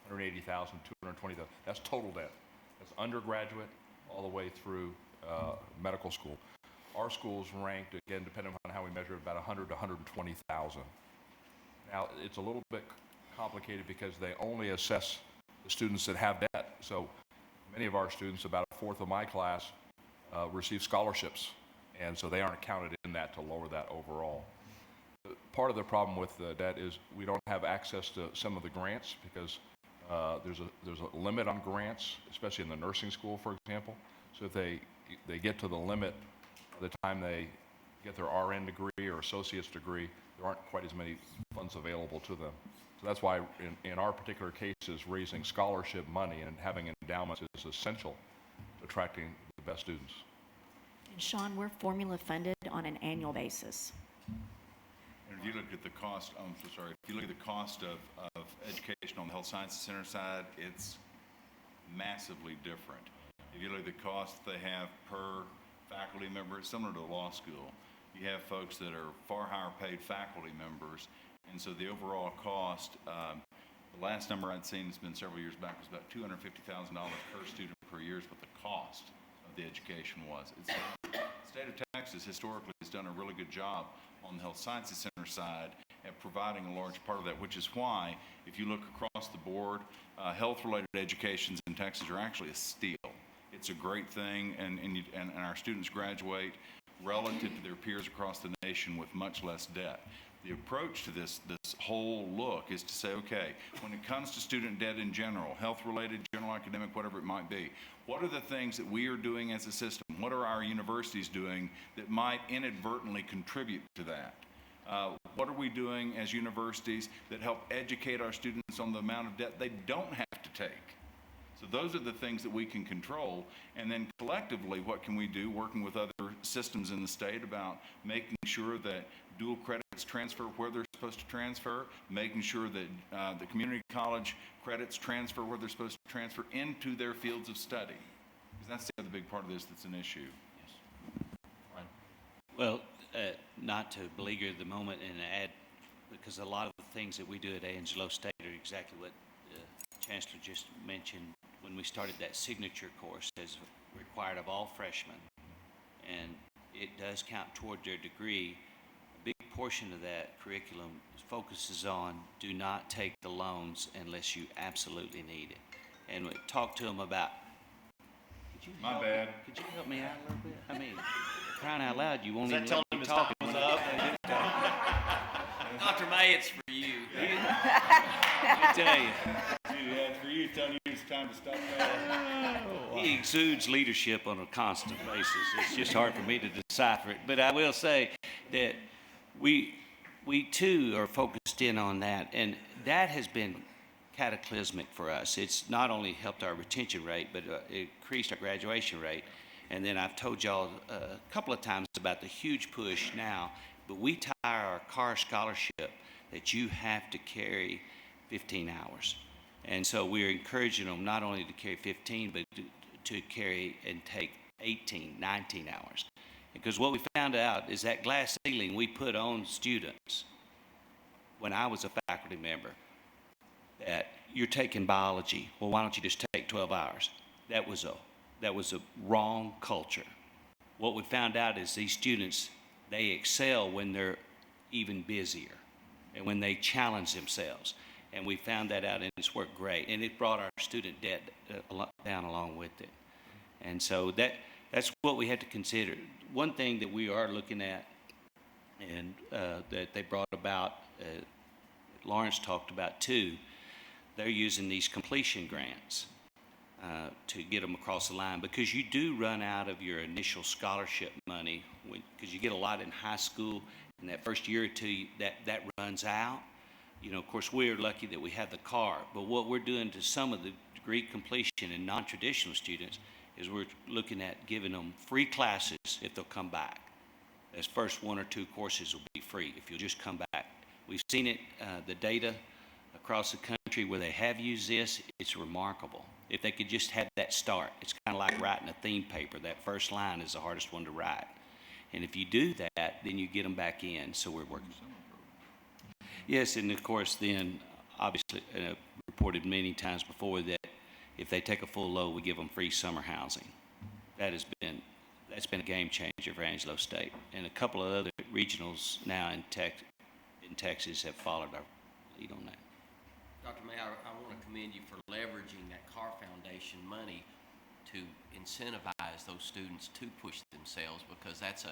180,000, 220,000. That's total debt. That's undergraduate all the way through medical school. Our school's ranked, again, depending on how we measure it, about 100 to 120,000. Now, it's a little bit complicated because they only assess the students that have debt. So many of our students, about a fourth of my class, receive scholarships. And so they aren't counted in that to lower that overall. Part of the problem with the debt is we don't have access to some of the grants because there's a limit on grants, especially in the nursing school, for example. So if they get to the limit by the time they get their RN degree or associate's degree, there aren't quite as many funds available to them. So that's why in our particular cases, raising scholarship money and having endowments is essential to attracting the best students. And Sean, we're formula funded on an annual basis. And if you look at the cost, if you look at the cost of education on the health sciences center side, it's massively different. If you look at the cost they have per faculty member, it's similar to a law school. You have folks that are far higher paid faculty members, and so the overall cost The last number I'd seen, it's been several years back, was about $250,000 per student per year is what the cost of the education was. The state of Texas historically has done a really good job on the Health Sciences Center side at providing a large part of that, which is why, if you look across the board, health-related educations in Texas are actually a steal. It's a great thing, and our students graduate relative to their peers across the nation with much less debt. The approach to this whole look is to say, okay, when it comes to student debt in general, health-related, general academic, whatever it might be, what are the things that we are doing as a system? What are our universities doing that might inadvertently contribute to that? What are we doing as universities that help educate our students on the amount of debt they don't have to take? So those are the things that we can control, and then collectively, what can we do, working with other systems in the state about making sure that dual credits transfer where they're supposed to transfer, making sure that the community college credits transfer where they're supposed to transfer into their fields of study, because that's the other big part of this that's an issue. Well, not to beleaguer the moment and add, because a lot of the things that we do at Angelo State are exactly what Chancellor just mentioned when we started that signature course as required of all freshmen. And it does count toward their degree. A big portion of that curriculum focuses on do not take the loans unless you absolutely need it. And we talk to them about, could you help me out a little bit? I mean, crying out loud, you won't even let me talk. Dr. May, it's for you. I tell you. Yeah, for you, telling you it's time to stop. He exudes leadership on a constant basis. It's just hard for me to decipher it. But I will say that we too are focused in on that, and that has been cataclysmic for us. It's not only helped our retention rate, but it increased our graduation rate. And then I've told y'all a couple of times about the huge push now, but we tie our car scholarship that you have to carry 15 hours. And so we're encouraging them not only to carry 15, but to carry and take 18, 19 hours. Because what we found out is that glass ceiling we put on students when I was a faculty member, that you're taking biology. Well, why don't you just take 12 hours? That was a wrong culture. What we found out is these students, they excel when they're even busier and when they challenge themselves. And we found that out, and it's worked great. And it brought our student debt down along with it. And so that's what we had to consider. One thing that we are looking at, and that they brought about, Lawrence talked about too, they're using these completion grants to get them across the line, because you do run out of your initial scholarship money, because you get a lot in high school, and that first year or two, that runs out. You know, of course, we're lucky that we have the car, but what we're doing to some of the degree completion and non-traditional students is we're looking at giving them free classes if they'll come back. Those first 1 or 2 courses will be free if you'll just come back. We've seen it, the data across the country where they have used this, it's remarkable. If they could just have that start, it's kind of like writing a theme paper. That first line is the hardest one to write. And if you do that, then you get them back in, so we're working. Yes, and of course then, obviously, reported many times before that if they take a full load, we give them free summer housing. That's been a game changer for Angelo State. And a couple of other regionals now in Texas have followed our lead on that. Dr. May, I want to commend you for leveraging that CAR Foundation money to incentivize those students to push themselves, because that's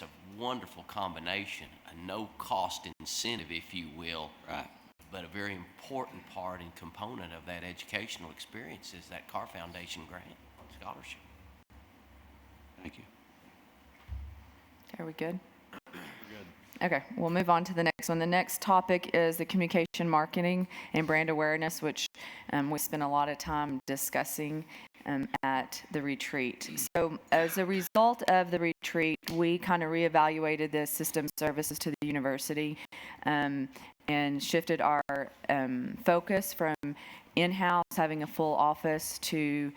a wonderful combination, a no-cost incentive, if you will, right? But a very important part and component of that educational experience is that CAR Foundation grant scholarship. Thank you. Are we good? Okay, we'll move on to the next one. The next topic is the communication marketing and brand awareness, which we spent a lot of time discussing at the retreat. So as a result of the retreat, we kind of reevaluated the system services to the university and shifted our focus from in-house, having a full office, to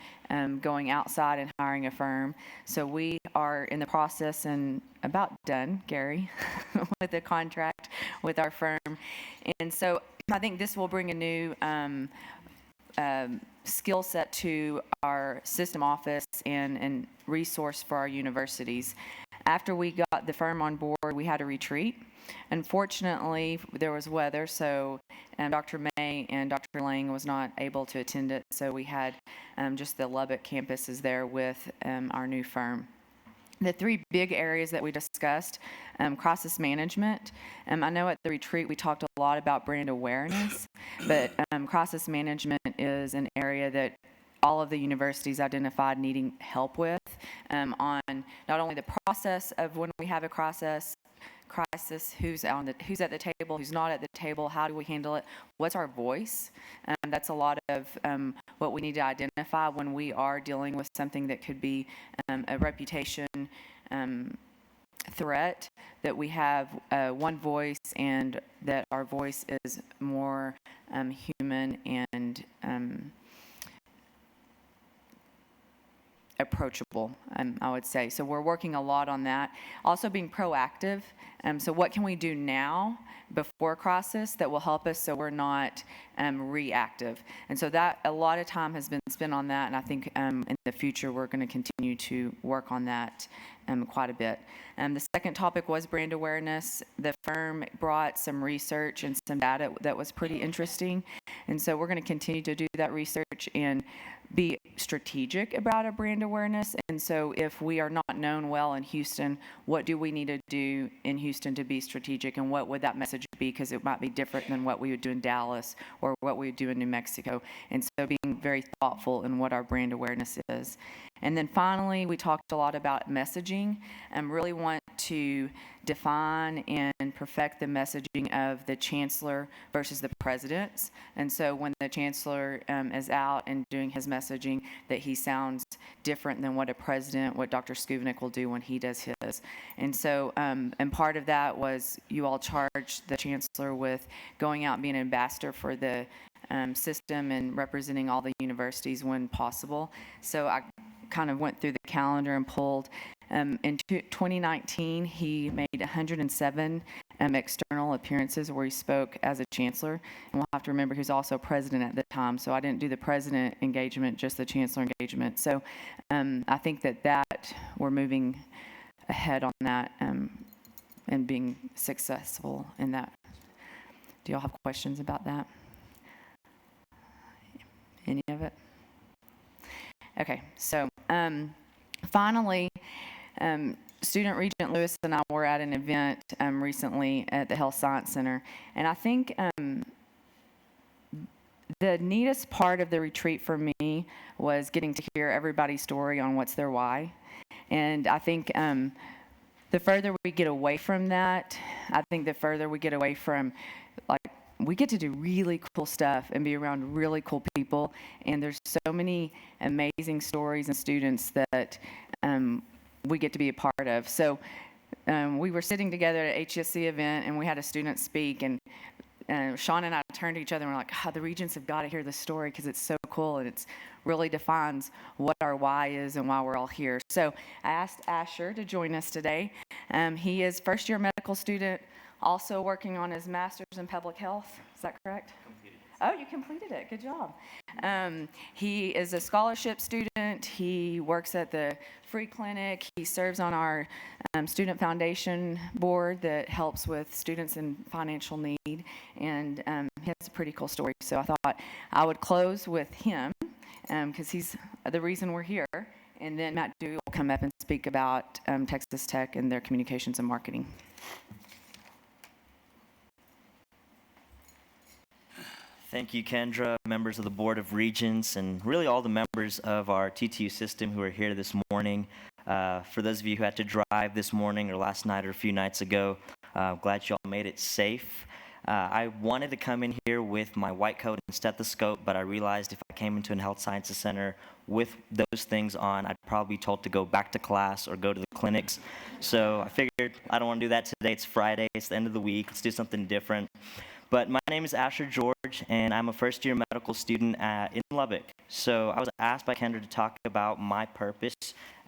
going outside and hiring a firm. So we are in the process and about done, Gary, with the contract with our firm. And so I think this will bring a new skill set to our system office and resource for our universities. After we got the firm on board, we had a retreat. Unfortunately, there was weather, so Dr. May and Dr. Lang was not able to attend it, so we had just the Lubbock campuses there with our new firm. The three big areas that we discussed, crisis management. I know at the retreat we talked a lot about brand awareness, but crisis management is an area that all of the universities identified needing help with on not only the process of when we have a crisis, who's at the table, who's not at the table, how do we handle it, what's our voice. That's a lot of what we need to identify when we are dealing with something that could be a reputation threat, that we have one voice and that our voice is more human and approachable, I would say. So we're working a lot on that. Also being proactive. So what can we do now before crisis that will help us so we're not reactive? And so that a lot of time has been spent on that, and I think in the future we're going to continue to work on that quite a bit. The second topic was brand awareness. The firm brought some research and some data that was pretty interesting, and so we're going to continue to do that research and be strategic about our brand awareness. And so if we are not known well in Houston, what do we need to do in Houston to be strategic, and what would that message be? Because it might be different than what we would do in Dallas or what we would do in New Mexico. And so being very thoughtful in what our brand awareness is. And then finally, we talked a lot about messaging and really want to define and perfect the messaging of the chancellor versus the presidents. And so when the chancellor is out and doing his messaging, that he sounds different than what a president, what Dr. Skuvnik will do when he does his. And so, and part of that was you all charged the chancellor with going out and being an ambassador for the system and representing all the universities when possible. So I kind of went through the calendar and pulled. In 2019, he made 107 external appearances where he spoke as a chancellor. And we'll have to remember he was also president at the time, so I didn't do the president engagement, just the chancellor engagement. So I think that we're moving ahead on that and being successful in that. Do y'all have questions about that? Any of it? Okay, so finally, student Regent Lewis and I were at an event recently at the Health Science Center, and I think the neatest part of the retreat for me was getting to hear everybody's story on what's their why. And I think the further we get away from that, I think the further we get away from, like, we get to do really cool stuff and be around really cool people, and there's so many amazing stories and students that we get to be a part of. So we were sitting together at an HSC event, and we had a student speak, and Sean and I turned to each other and we're like, the Regents have got to hear this story because it's so cool, and it really defines what our why is and why we're all here. So I asked Asher to join us today. He is first-year medical student, also working on his master's in public health. Is that correct? Completed. Oh, you completed it. Good job. He is a scholarship student. He works at the Free Clinic. He serves on our student foundation board that helps with students in financial need. And he has a pretty cool story. So I thought I would close with him because he's the reason we're here. And then Matt Dewey will come up and speak about Texas Tech and their communications and marketing. Thank you, Kendra, members of the Board of Regents, and really all the members of our TTU system who are here this morning. For those of you who had to drive this morning or last night or a few nights ago, glad you all made it safe. I wanted to come in here with my white coat and stethoscope, but I realized if I came into a health sciences center with those things on, I'd probably be told to go back to class or go to the clinics. So I figured I don't want to do that today. It's Friday. It's the end of the week. Let's do something different. But my name is Asher George, and I'm a first-year medical student in Lubbock. So I was asked by Kendra to talk about my purpose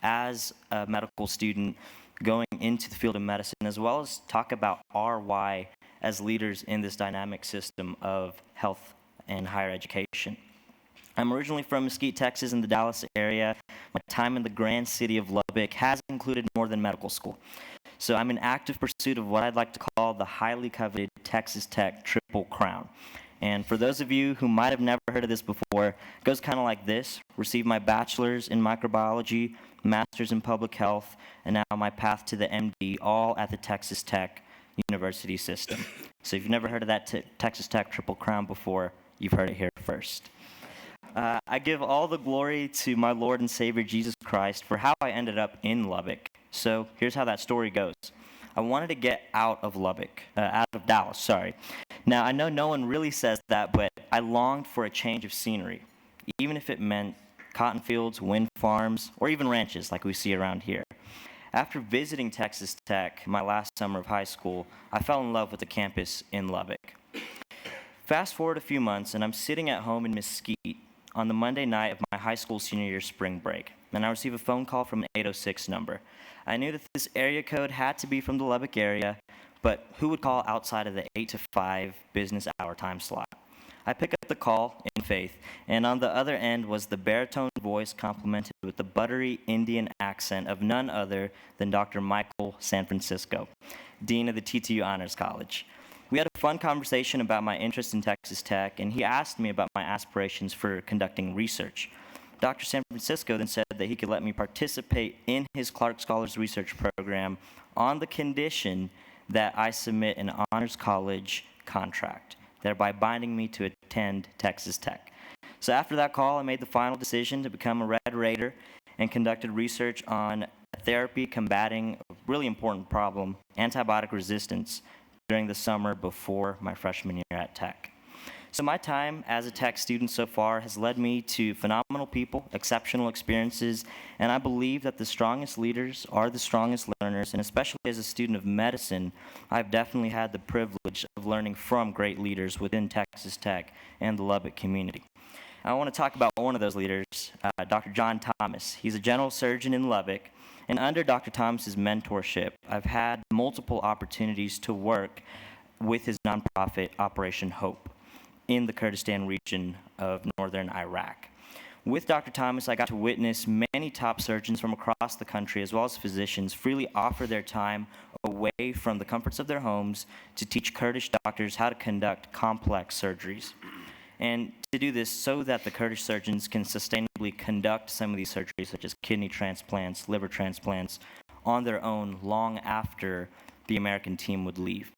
as a medical student going into the field of medicine, as well as talk about our why as leaders in this dynamic system of health and higher education. I'm originally from Mesquite, Texas, in the Dallas area. My time in the grand city of Lubbock has included more than medical school. So I'm in active pursuit of what I'd like to call the highly coveted Texas Tech Triple Crown. And for those of you who might have never heard of this before, it goes kind of like this. Received my bachelor's in microbiology, master's in public health, and now my path to the MD, all at the Texas Tech University system. So if you've never heard of that Texas Tech Triple Crown before, you've heard it here first. I give all the glory to my Lord and Savior Jesus Christ for how I ended up in Lubbock. So here's how that story goes. I wanted to get out of Dallas, sorry. Now, I know no one really says that, but I longed for a change of scenery, even if it meant cotton fields, wind farms, or even ranches like we see around here. After visiting Texas Tech my last summer of high school, I fell in love with the campus in Lubbock. Fast forward a few months, and I'm sitting at home in Mesquite on the Monday night of my high school senior year spring break, and I receive a phone call from an 806 number. I knew that this area code had to be from the Lubbock area, but who would call outside of the 8 to 5 business hour time slot? I pick up the call in faith, and on the other end was the baritone voice complemented with the buttery Indian accent of none other than Dr. Michael San Francisco, Dean of the TTU Honors College. We had a fun conversation about my interest in Texas Tech, and he asked me about my aspirations for conducting research. Dr. San Francisco then said that he could let me participate in his Clark Scholars Research Program on the condition that I submit an honors college contract, thereby binding me to attend Texas Tech. So after that call, I made the final decision to become a Red Raider and conducted research on therapy combating a really important problem, antibiotic resistance, during the summer before my freshman year at Tech. So my time as a Tech student so far has led me to phenomenal people, exceptional experiences, and I believe that the strongest leaders are the strongest learners, and especially as a student of medicine, I've definitely had the privilege of learning from great leaders within Texas Tech and the Lubbock community. I want to talk about one of those leaders, Dr. John Thomas. He's a general surgeon in Lubbock, and under Dr. Thomas's mentorship, I've had multiple opportunities to work with his nonprofit, Operation Hope, in the Kurdistan region of northern Iraq. With Dr. Thomas, I got to witness many top surgeons from across the country, as well as physicians, freely offer their time away from the comforts of their homes to teach Kurdish doctors how to conduct complex surgeries. And to do this so that the Kurdish surgeons can sustainably conduct some of these surgeries, such as kidney transplants, liver transplants, on their own long after the American team would leave.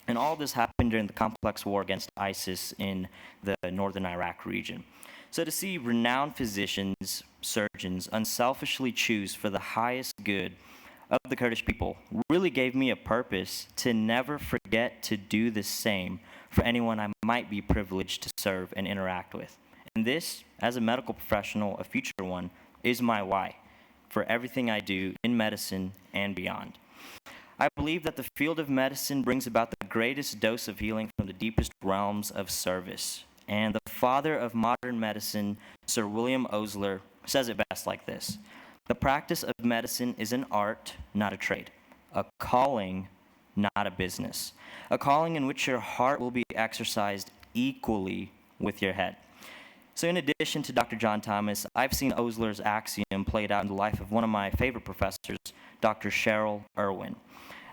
And all this happened during the complex war against ISIS in the northern Iraq region. So to see renowned physicians, surgeons, unselfishly choose for the highest good of the Kurdish people really gave me a purpose to never forget to do the same for anyone I might be privileged to serve and interact with. And this, as a medical professional, a future one, is my why for everything I do in medicine and beyond. I believe that the field of medicine brings about the greatest dose of healing from the deepest realms of service. And the father of modern medicine, Sir William Osler, says it best like this: the practice of medicine is an art, not a trade, a calling, not a business, a calling in which your heart will be exercised equally with your head. So in addition to Dr. John Thomas, I've seen Osler's axiom played out in the life of one of my favorite professors, Dr. Cheryl Irwin.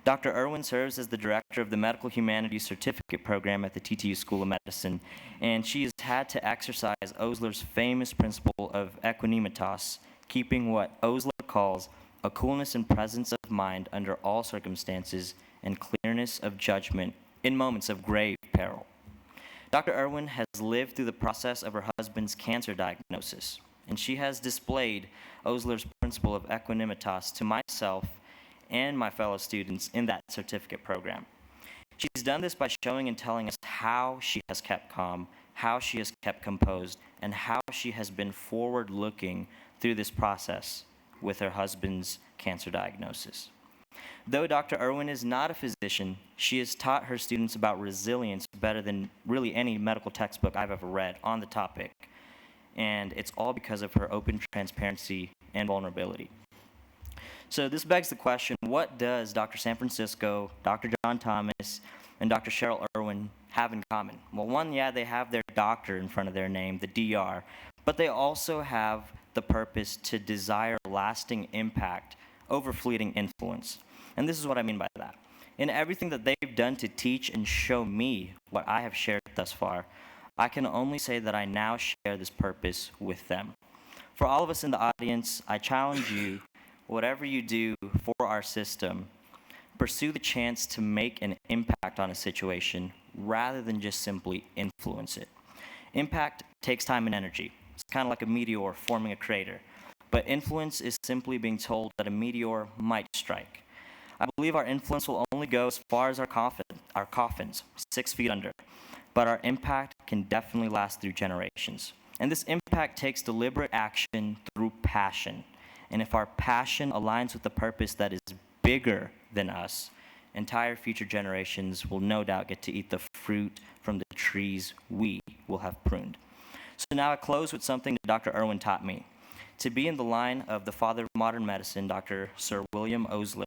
Dr. Irwin serves as the director of the Medical Humanities Certificate Program at the TTU School of Medicine, and she has had to exercise Osler's famous principle of equanimitas, keeping what Osler calls a coolness and presence of mind under all circumstances and clearness of judgment in moments of grave peril. Dr. Irwin has lived through the process of her husband's cancer diagnosis, and she has displayed Osler's principle of equanimitas to myself and my fellow students in that certificate program. She's done this by showing and telling us how she has kept calm, how she has kept composed, and how she has been forward-looking through this process with her husband's cancer diagnosis. Though Dr. Irwin is not a physician, she has taught her students about resilience better than really any medical textbook I've ever read on the topic. And it's all because of her open transparency and vulnerability. So this begs the question, what does Dr. San Francisco, Dr. John Thomas, and Dr. Cheryl Irwin have in common? Well, one, yeah, they have their doctor in front of their name, the DR, but they also have the purpose to desire lasting impact over fleeting influence. And this is what I mean by that. In everything that they've done to teach and show me what I have shared thus far, I can only say that I now share this purpose with them. For all of us in the audience, I challenge you, whatever you do for our system, pursue the chance to make an impact on a situation rather than just simply influence it. Impact takes time and energy. It's kind of like a meteor forming a crater. But influence is simply being told that a meteor might strike. I believe our influence will only go as far as our coffins, 6 feet under. But our impact can definitely last through generations. And this impact takes deliberate action through passion. And if our passion aligns with the purpose that is bigger than us, entire future generations will no doubt get to eat the fruit from the trees we will have pruned. So now I close with something that Dr. Irwin taught me. To be in the line of the father of modern medicine, Dr. Sir William Osler,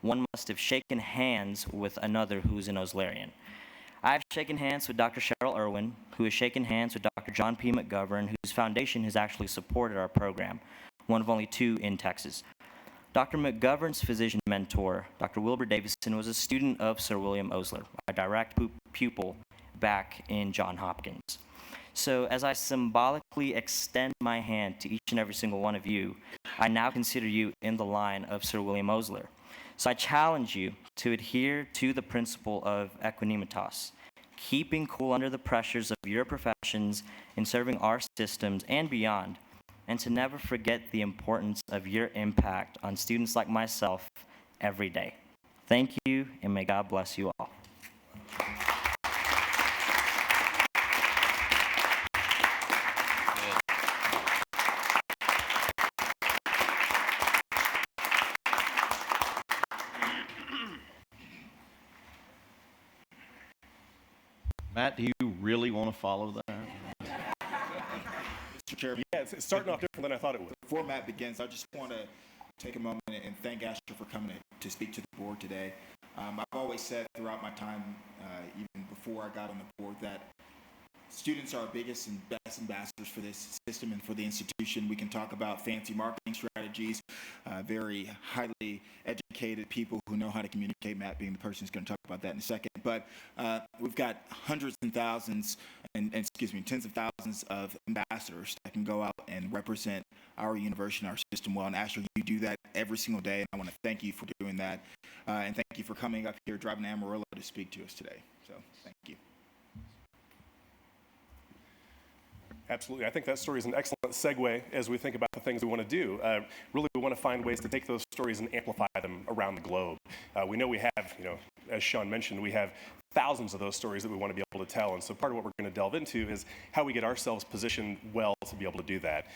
one must have shaken hands with another who is an Oslerian. I have shaken hands with Dr. Cheryl Irwin, who has shaken hands with Dr. John P. McGovern, whose foundation has actually supported our program, one of only 2 in Texas. Dr. McGovern's physician mentor, Dr. Wilbur Davison, was a student of Sir William Osler, a direct pupil back in Johns Hopkins. So as I symbolically extend my hand to each and every single one of you, I now consider you in the line of Sir William Osler. So I challenge you to adhere to the principle of equanimitas, keeping cool under the pressures of your professions in serving our systems and beyond, and to never forget the importance of your impact on students like myself every day. Thank you, and may God bless you all. Matt, do you really want to follow that? Mr. Chairman. Yeah, it's starting off different than I thought it would. Before Matt begins, I just want to take a moment and thank Asher for coming to speak to the board today. I've always said throughout my time, even before I got on the board, that students are our biggest and best ambassadors for this system and for the institution. We can talk about fancy marketing strategies, very highly educated people who know how to communicate, Matt being the person who's going to talk about that in a second. But we've got hundreds and thousands, tens of thousands of ambassadors that can go out and represent our university and our system well. And Asher, you do that every single day, and I want to thank you for doing that. And thank you for coming up here, driving to Amarillo to speak to us today. So thank you. Absolutely. I think that story is an excellent segue as we think about the things we want to do. Really, we want to find ways to take those stories and amplify them around the globe. We know we have, as Sean mentioned, we have thousands of those stories that we want to be able to tell. And so part of what we're going to delve into is how we get ourselves positioned well to be able to do that.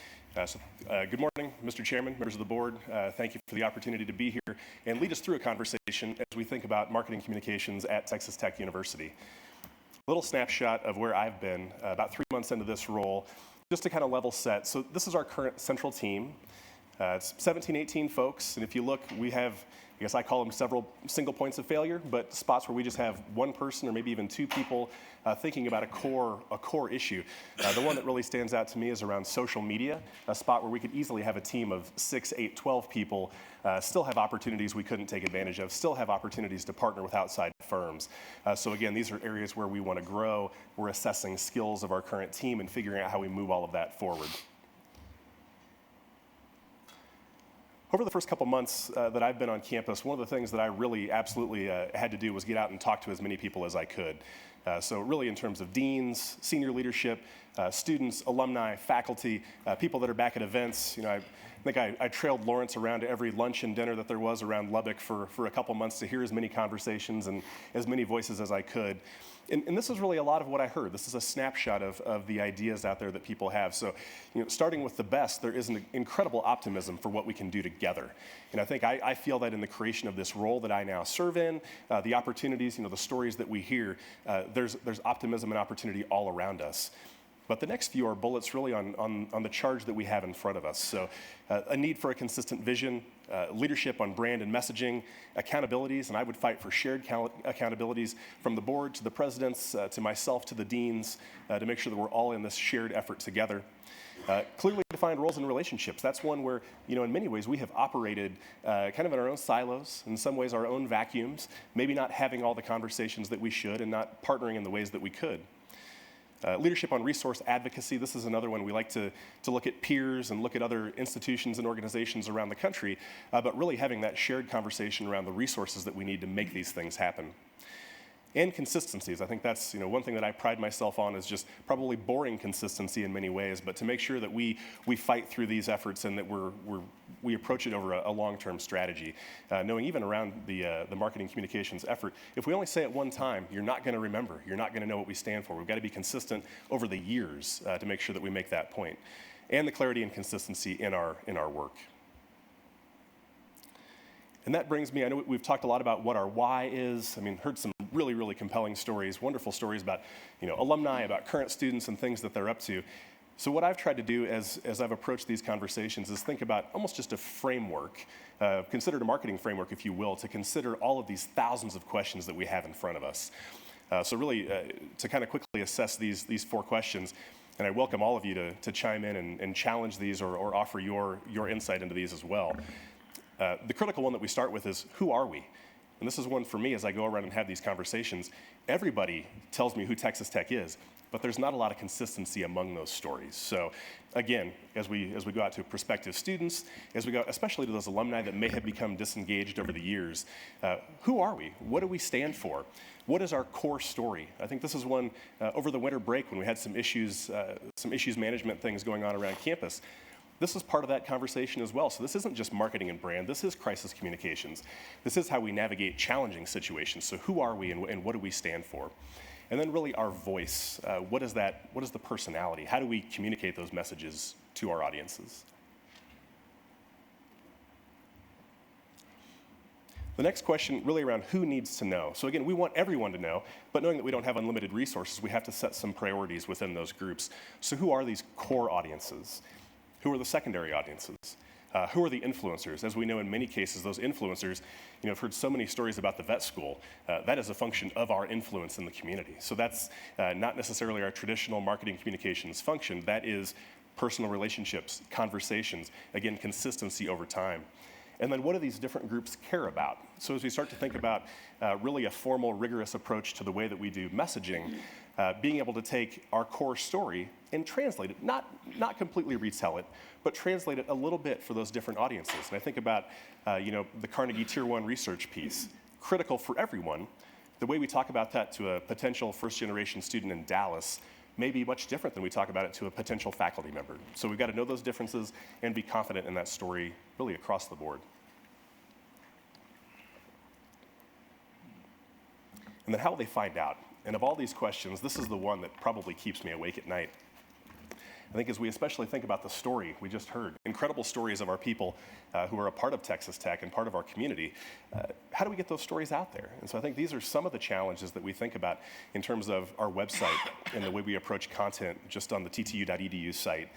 Good morning, Mr. Chairman, members of the board. Thank you for the opportunity to be here and lead us through a conversation as we think about marketing communications at Texas Tech University. A little snapshot of where I've been about 3 months into this role, just to kind of level set. So this is our current central team. It's 17, 18 folks, and if you look, we have, I guess I call them several single points of failure, but spots where we just have one person or maybe even 2 people thinking about a core issue. The one that really stands out to me is around social media, a spot where we could easily have a team of 6, 8, 12 people, still have opportunities we couldn't take advantage of, still have opportunities to partner with outside firms. So again, these are areas where we want to grow. We're assessing skills of our current team and figuring out how we move all of that forward. Over the first couple months that I've been on campus, one of the things that I really absolutely had to do was get out and talk to as many people as I could. So really in terms of deans, senior leadership, students, alumni, faculty, people that are back at events. I think I trailed Lawrence around to every lunch and dinner that there was around Lubbock for a couple months to hear as many conversations and as many voices as I could. And this is really a lot of what I heard. This is a snapshot of the ideas out there that people have. So, starting with the best, there is an incredible optimism for what we can do together. And I think I feel that in the creation of this role that I now serve in, the opportunities, the stories that we hear, there's optimism and opportunity all around us. But the next few are bullets really on the charge that we have in front of us. So a need for a consistent vision, leadership on brand and messaging, accountabilities, and I would fight for shared accountabilities from the board to the presidents, to myself, to the deans, to make sure that we're all in this shared effort together. Clearly defined roles and relationships. That's one where, in many ways we have operated kind of in our own silos, in some ways our own vacuums, maybe not having all the conversations that we should and not partnering in the ways that we could. Leadership on resource advocacy, this is another one. We like to look at peers and look at other institutions and organizations around the country, but really having that shared conversation around the resources that we need to make these things happen. And consistencies. I think that's one thing that I pride myself on is just probably boring consistency in many ways, but to make sure that we fight through these efforts and that we approach it over a long-term strategy. Knowing even around the marketing communications effort, if we only say it one time, you're not going to remember. You're not going to know what we stand for. We've got to be consistent over the years to make sure that we make that point. And the clarity and consistency in our work. And that brings me, I know we've talked a lot about what our why is. I mean, heard some really, really compelling stories, wonderful stories about, alumni, about current students and things that they're up to. So what I've tried to do as I've approached these conversations is think about almost just a framework, considered a marketing framework, if you will, to consider all of these thousands of questions that we have in front of us. So really, to kind of quickly assess these 4 questions, and I welcome all of you to chime in and challenge these or offer your insight into these as well. The critical one that we start with is, who are we? And this is one for me as I go around and have these conversations. Everybody tells me who Texas Tech is, but there's not a lot of consistency among those stories. So again, as we go out to prospective students, as we go especially to those alumni that may have become disengaged over the years, who are we? What do we stand for? What is our core story? I think this is one over the winter break when we had some issues management things going on around campus. This is part of that conversation as well. So this isn't just marketing and brand, this is crisis communications. This is how we navigate challenging situations. So who are we and what do we stand for? And then really our voice, what is the personality? How do we communicate those messages to our audiences? The next question really around who needs to know. So again, we want everyone to know, but knowing that we don't have unlimited resources, we have to set some priorities within those groups. So who are these core audiences? Who are the secondary audiences? Who are the influencers? As we know in many cases, those influencers, I've heard so many stories about the vet school. That is a function of our influence in the community. So that's not necessarily our traditional marketing communications function. That is personal relationships, conversations, again, consistency over time. And then what do these different groups care about? So as we start to think about really a formal, rigorous approach to the way that we do messaging, being able to take our core story and translate it, not completely retell it, but translate it a little bit for those different audiences. And I think about, the Carnegie Tier 1 research piece, critical for everyone. The way we talk about that to a potential first-generation student in Dallas may be much different than we talk about it to a potential faculty member. So we've got to know those differences and be confident in that story really across the board. And then how will they find out? And of all these questions, this is the one that probably keeps me awake at night. I think as we especially think about the story we just heard, incredible stories of our people who are a part of Texas Tech and part of our community, how do we get those stories out there? And so I think these are some of the challenges that we think about in terms of our website and the way we approach content just on the ttu.edu site,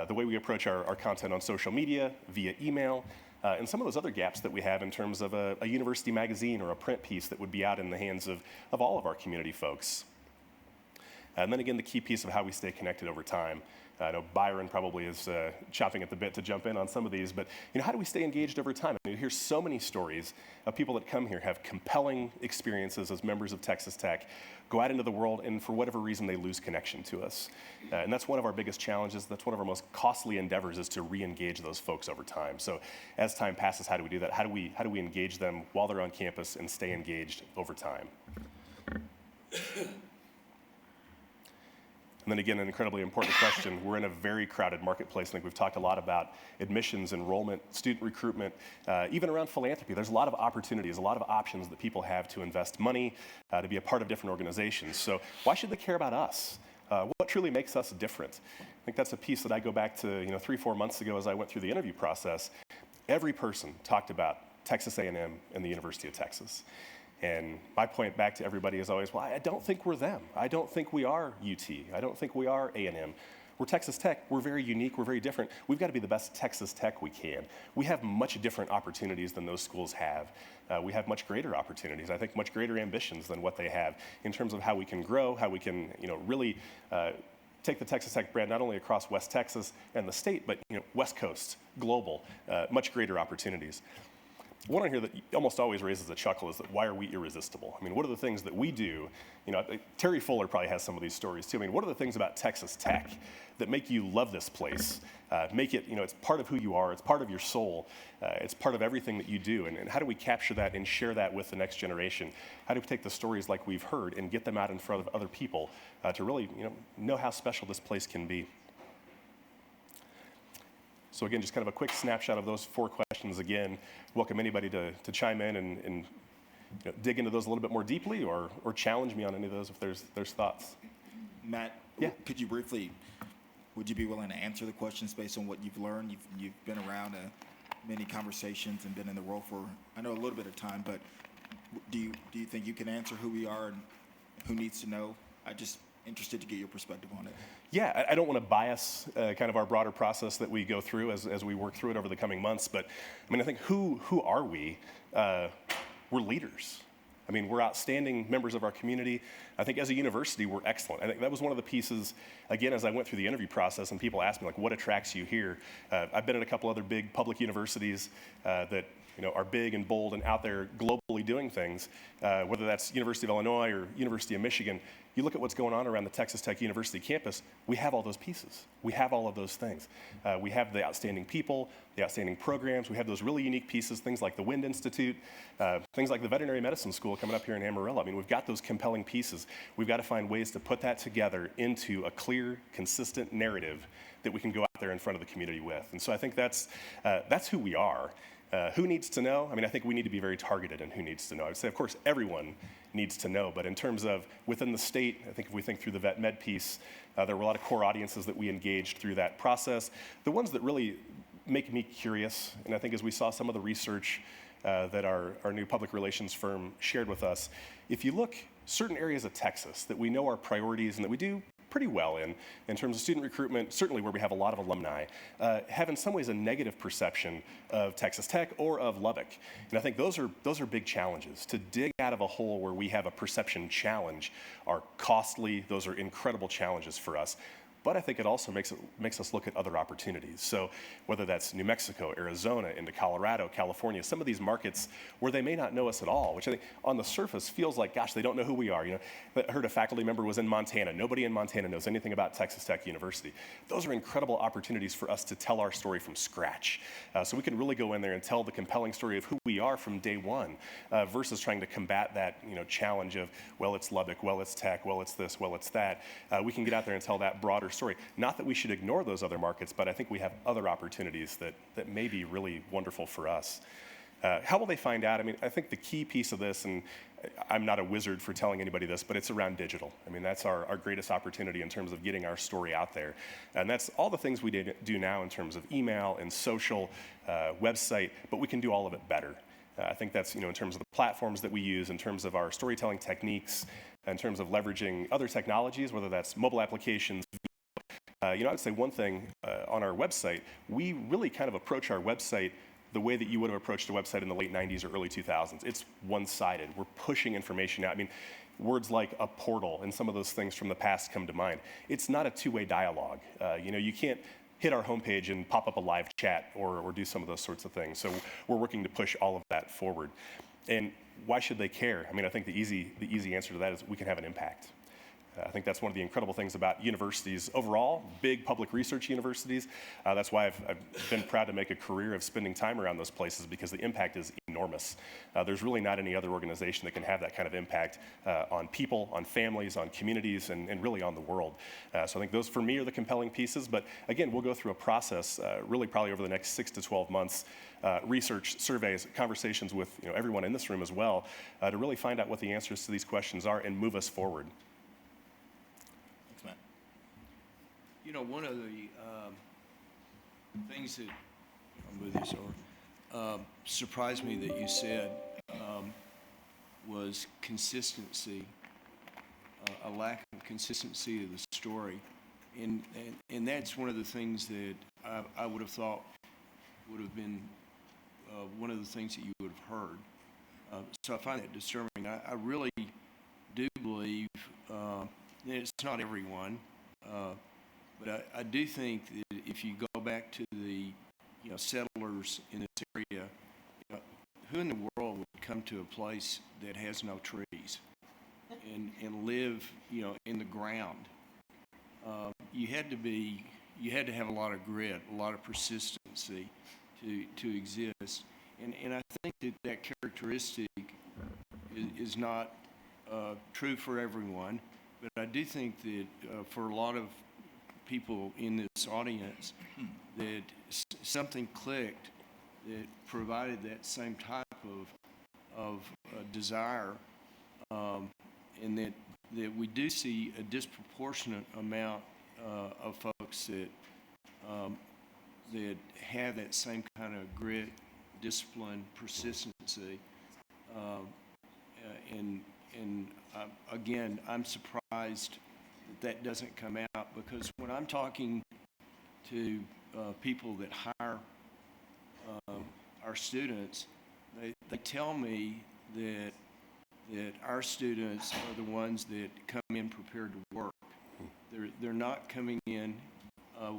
the way we approach our content on social media, via email, and some of those other gaps that we have in terms of a university magazine or a print piece that would be out in the hands of all of our community folks. And then again, the key piece of how we stay connected over time. I know Byron probably is chomping at the bit to jump in on some of these, but how do we stay engaged over time? I mean, you hear so many stories of people that come here, have compelling experiences as members of Texas Tech, go out into the world, and for whatever reason, they lose connection to us. And that's one of our biggest challenges. That's one of our most costly endeavors is to re-engage those folks over time. So as time passes, how do we do that? How do we engage them while they're on campus and stay engaged over time? And then again, an incredibly important question. We're in a very crowded marketplace. I think we've talked a lot about admissions, enrollment, student recruitment, even around philanthropy. There's a lot of opportunities, a lot of options that people have to invest money, to be a part of different organizations. So why should they care about us? What truly makes us different? I think that's a piece that I go back to 3-4 months ago as I went through the interview process. Every person talked about Texas A&M and the University of Texas. And my point back to everybody is always, well, I don't think we're them. I don't think we are UT. I don't think we are A&M. We're Texas Tech. We're very unique. We're very different. We've got to be the best Texas Tech we can. We have much different opportunities than those schools have. We have much greater opportunities. I think much greater ambitions than what they have in terms of how we can grow, how we can, really take the Texas Tech brand not only across West Texas and the state, but West Coast, global, much greater opportunities. One on here that almost always raises a chuckle is that why are we irresistible? I mean, what are the things that we do? Terry Fuller probably has some of these stories too. I mean, what are the things about Texas Tech that make you love this place? Make it, it's part of who you are. It's part of your soul. It's part of everything that you do. And how do we capture that and share that with the next generation? How do we take the stories like we've heard and get them out in front of other people to really, know how special this place can be? So again, just kind of a quick snapshot of those 4 questions again. Welcome anybody to chime in and dig into those a little bit more deeply or challenge me on any of those if there's thoughts. Matt, yeah. Would you be willing to answer the questions based on what you've learned? You've been around many conversations and been in the role for, I know, a little bit of time, but do you think you can answer who we are and who needs to know? I'm just interested to get your perspective on it. Yeah, I don't want to bias kind of our broader process that we go through as we work through it over the coming months, but I mean, I think who are we? We're leaders. I mean, we're outstanding members of our community. I think as a university, we're excellent. I think that was one of the pieces, again, as I went through the interview process and people asked me, like, what attracts you here? I've been at a couple other big public universities that are big and bold and out there globally doing things, whether that's University of Illinois or University of Michigan. You look at what's going on around the Texas Tech University campus, we have all those pieces. We have all of those things. We have the outstanding people, the outstanding programs. We have those really unique pieces, things like the Wind Institute, things like the Veterinary Medicine School coming up here in Amarillo. I mean, we've got those compelling pieces. We've got to find ways to put that together into a clear, consistent narrative that we can go out there in front of the community with. And so I think that's who we are. Who needs to know? I mean, I think we need to be very targeted in who needs to know. I would say, of course, everyone needs to know, but in terms of within the state, I think if we think through the vet med piece, there were a lot of core audiences that we engaged through that process. The ones that really make me curious, and I think as we saw some of the research that our new public relations firm shared with us, if you look certain areas of Texas that we know are priorities and that we do pretty well in terms of student recruitment, certainly where we have a lot of alumni, have in some ways a negative perception of Texas Tech or of Lubbock. And I think those are big challenges. To dig out of a hole where we have a perception challenge are costly. Those are incredible challenges for us. But I think it also makes us look at other opportunities. So whether that's New Mexico, Arizona, into Colorado, California, some of these markets where they may not know us at all, which I think on the surface feels like, gosh, they don't know who we are. I heard a faculty member was in Montana. Nobody in Montana knows anything about Texas Tech University. Those are incredible opportunities for us to tell our story from scratch. So we can really go in there and tell the compelling story of who we are from day one versus trying to combat that challenge of, well, it's Lubbock, well, it's Tech, well, it's this, well, it's that. We can get out there and tell that broader story. Not that we should ignore those other markets, but I think we have other opportunities that may be really wonderful for us. How will they find out? I mean, I think the key piece of this, and I'm not a wizard for telling anybody this, but it's around digital. I mean, that's our greatest opportunity in terms of getting our story out there. And that's all the things we do now in terms of email and social, website, but we can do all of it better. I think that's, in terms of the platforms that we use, in terms of our storytelling techniques, in terms of leveraging other technologies, whether that's mobile applications. I would say one thing on our website, we really kind of approach our website the way that you would have approached a website in the late 90s or early 2000s. It's one-sided. We're pushing information out. I mean, words like a portal and some of those things from the past come to mind. It's not a two-way dialogue. You can't hit our homepage and pop up a live chat or do some of those sorts of things. So we're working to push all of that forward. And why should they care? I mean, I think the easy answer to that is we can have an impact. I think that's one of the incredible things about universities overall, big public research universities. That's why I've been proud to make a career of spending time around those places because the impact is enormous. There's really not any other organization that can have that kind of impact on people, on families, on communities, and really on the world. So I think those for me are the compelling pieces. But again, we'll go through a process really probably over the next 6 to 12 months, research, surveys, conversations with everyone in this room as well, to really find out what the answers to these questions are and move us forward. One of the things that I'll move this over, surprised me that you said was consistency, a lack of consistency of the story. And that's one of the things that I would have thought would have been one of the things that you would have heard. So I find that disturbing. I really do believe, and it's not everyone, but I do think that if you go back to the settlers in this area, who in the world would come to a place that has no trees and live in the ground? You had to have a lot of grit, a lot of persistency to exist. And I think that characteristic is not true for everyone, but I do think that for a lot of people in this audience, that something clicked that provided that same type of desire, and that we do see a disproportionate amount of folks that have that same kind of grit, discipline, persistency, again, I'm surprised that doesn't come out, because when I'm talking to people that hire our students, they tell me that our students are the ones that come in prepared to work. They're not coming in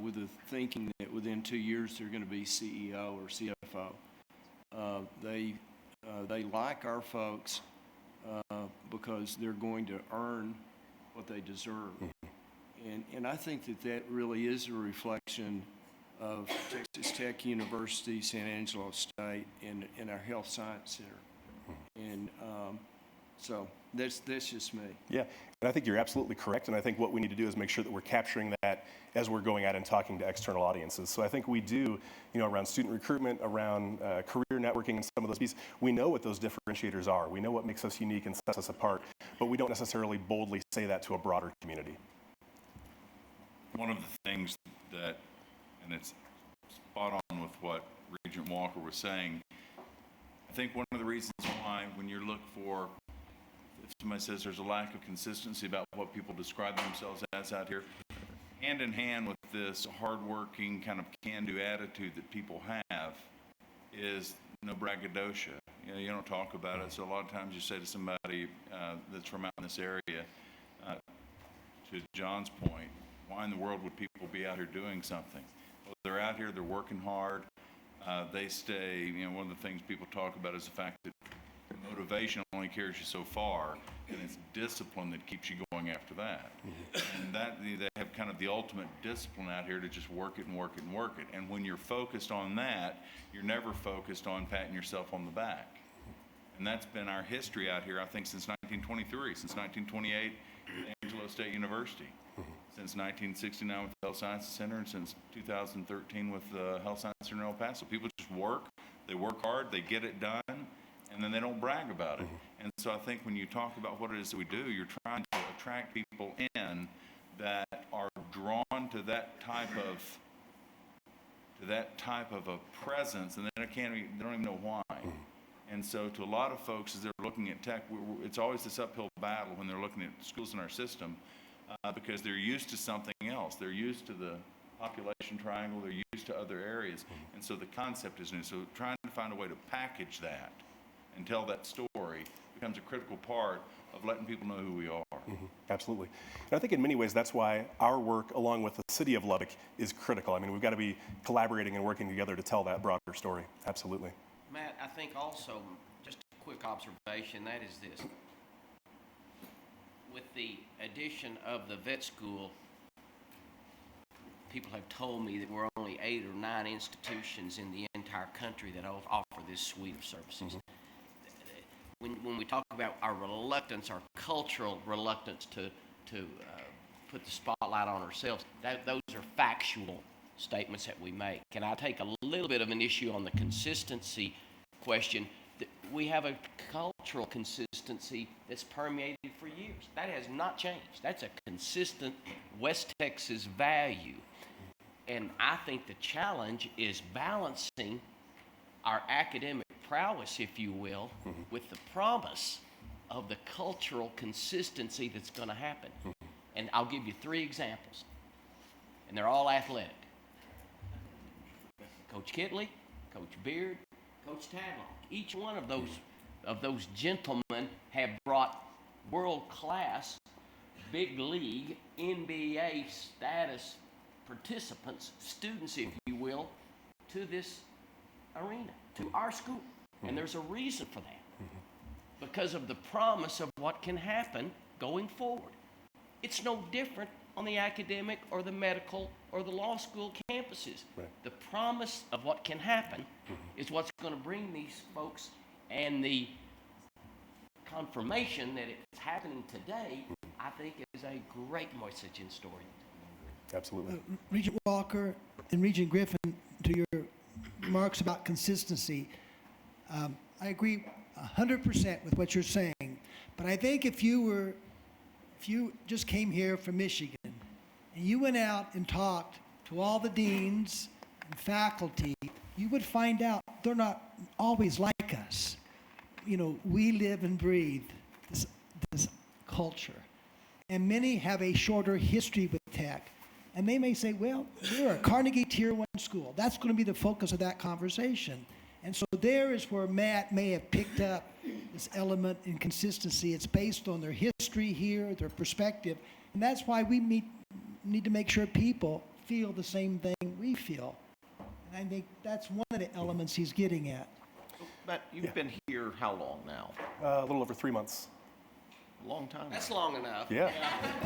with the thinking that within 2 years they're going to be CEO or CFO. They like our folks because they're going to earn what they deserve. And I think that really is a reflection of Texas Tech University, San Angelo State, and our Health Science Center. And so that's just me. Yeah, and I think you're absolutely correct, and I think what we need to do is make sure that we're capturing that as we're going out and talking to external audiences. So I think we do, around student recruitment, around career networking and some of those pieces, we know what those differentiators are. We know what makes us unique and sets us apart, but we don't necessarily boldly say that to a broader community. One of the things that, and it's spot on with what Regent Walker was saying, I think one of the reasons why when you look for, if somebody says there's a lack of consistency about what people describe themselves as out here, hand in hand with this hardworking kind of can-do attitude that people have is no braggadocio. You don't talk about it, so a lot of times you say to somebody that's from out in this area, to John's point, why in the world would people be out here doing something? Well, they're out here, they're working hard, they stay, one of the things people talk about is the fact that motivation only carries you so far, and it's discipline that keeps you going after that. And that they have kind of the ultimate discipline out here to just work it and work it and work it. And when you're focused on that, you're never focused on patting yourself on the back. And that's been our history out here, I think, since 1923, since 1928 at Angelo State University, since 1969 with the Health Sciences Center, and since 2013 with the Health Science Center in El Paso. People just work, they work hard, they get it done, and then they don't brag about it. And so I think when you talk about what it is that we do, you're trying to attract people in that are drawn to that type of a presence, and they don't even know why. And so to a lot of folks, as they're looking at tech, it's always this uphill battle when they're looking at schools in our system, because they're used to something else. They're used to the population triangle, they're used to other areas, and so the concept is new. So trying to find a way to package that and tell that story becomes a critical part of letting people know who we are. Absolutely. And I think in many ways that's why our work, along with the city of Lubbock, is critical. I mean, we've got to be collaborating and working together to tell that broader story. Absolutely. Matt, I think also, just a quick observation, that is this. With the addition of the vet school, people have told me that we're only 8 or 9 institutions in the entire country that offer this suite of services. When we talk about our reluctance, our cultural reluctance to put the spotlight on ourselves, those are factual statements that we make. And I take a little bit of an issue on the consistency question. We have a cultural consistency that's permeated for years. That has not changed. That's a consistent West Texas value. And I think the challenge is balancing our academic prowess, if you will, with the promise of the cultural consistency that's going to happen. And I'll give you 3 examples, and they're all athletic. Coach Kitley, Coach Beard, Coach Tadlock. Each one of those gentlemen have brought world-class, big league, NBA status participants, students, if you will, to this arena, to our school. And there's a reason for that. Because of the promise of what can happen going forward. It's no different on the academic or the medical or the law school campuses. Right. The promise of what can happen is what's going to bring these folks, and the confirmation that it's happening today, I think, is a great message in story. Absolutely. Regent Walker and Regent Griffin, to your remarks about consistency, I agree 100% with what you're saying. But I think if you just came here from Michigan and you went out and talked to all the deans and faculty, you would find out they're not always like us. You know, we live and breathe this culture. And many have a shorter history with tech. And they may say, well, we're a Carnegie Tier 1 school. That's going to be the focus of that conversation. And so there is where Matt may have picked up this element in consistency. It's based on their history here, their perspective. And that's why we need to make sure people feel the same thing we feel. And I think that's one of the elements he's getting at. But you've been here how long now? A little over 3 months. A long time. That's long enough. Yeah.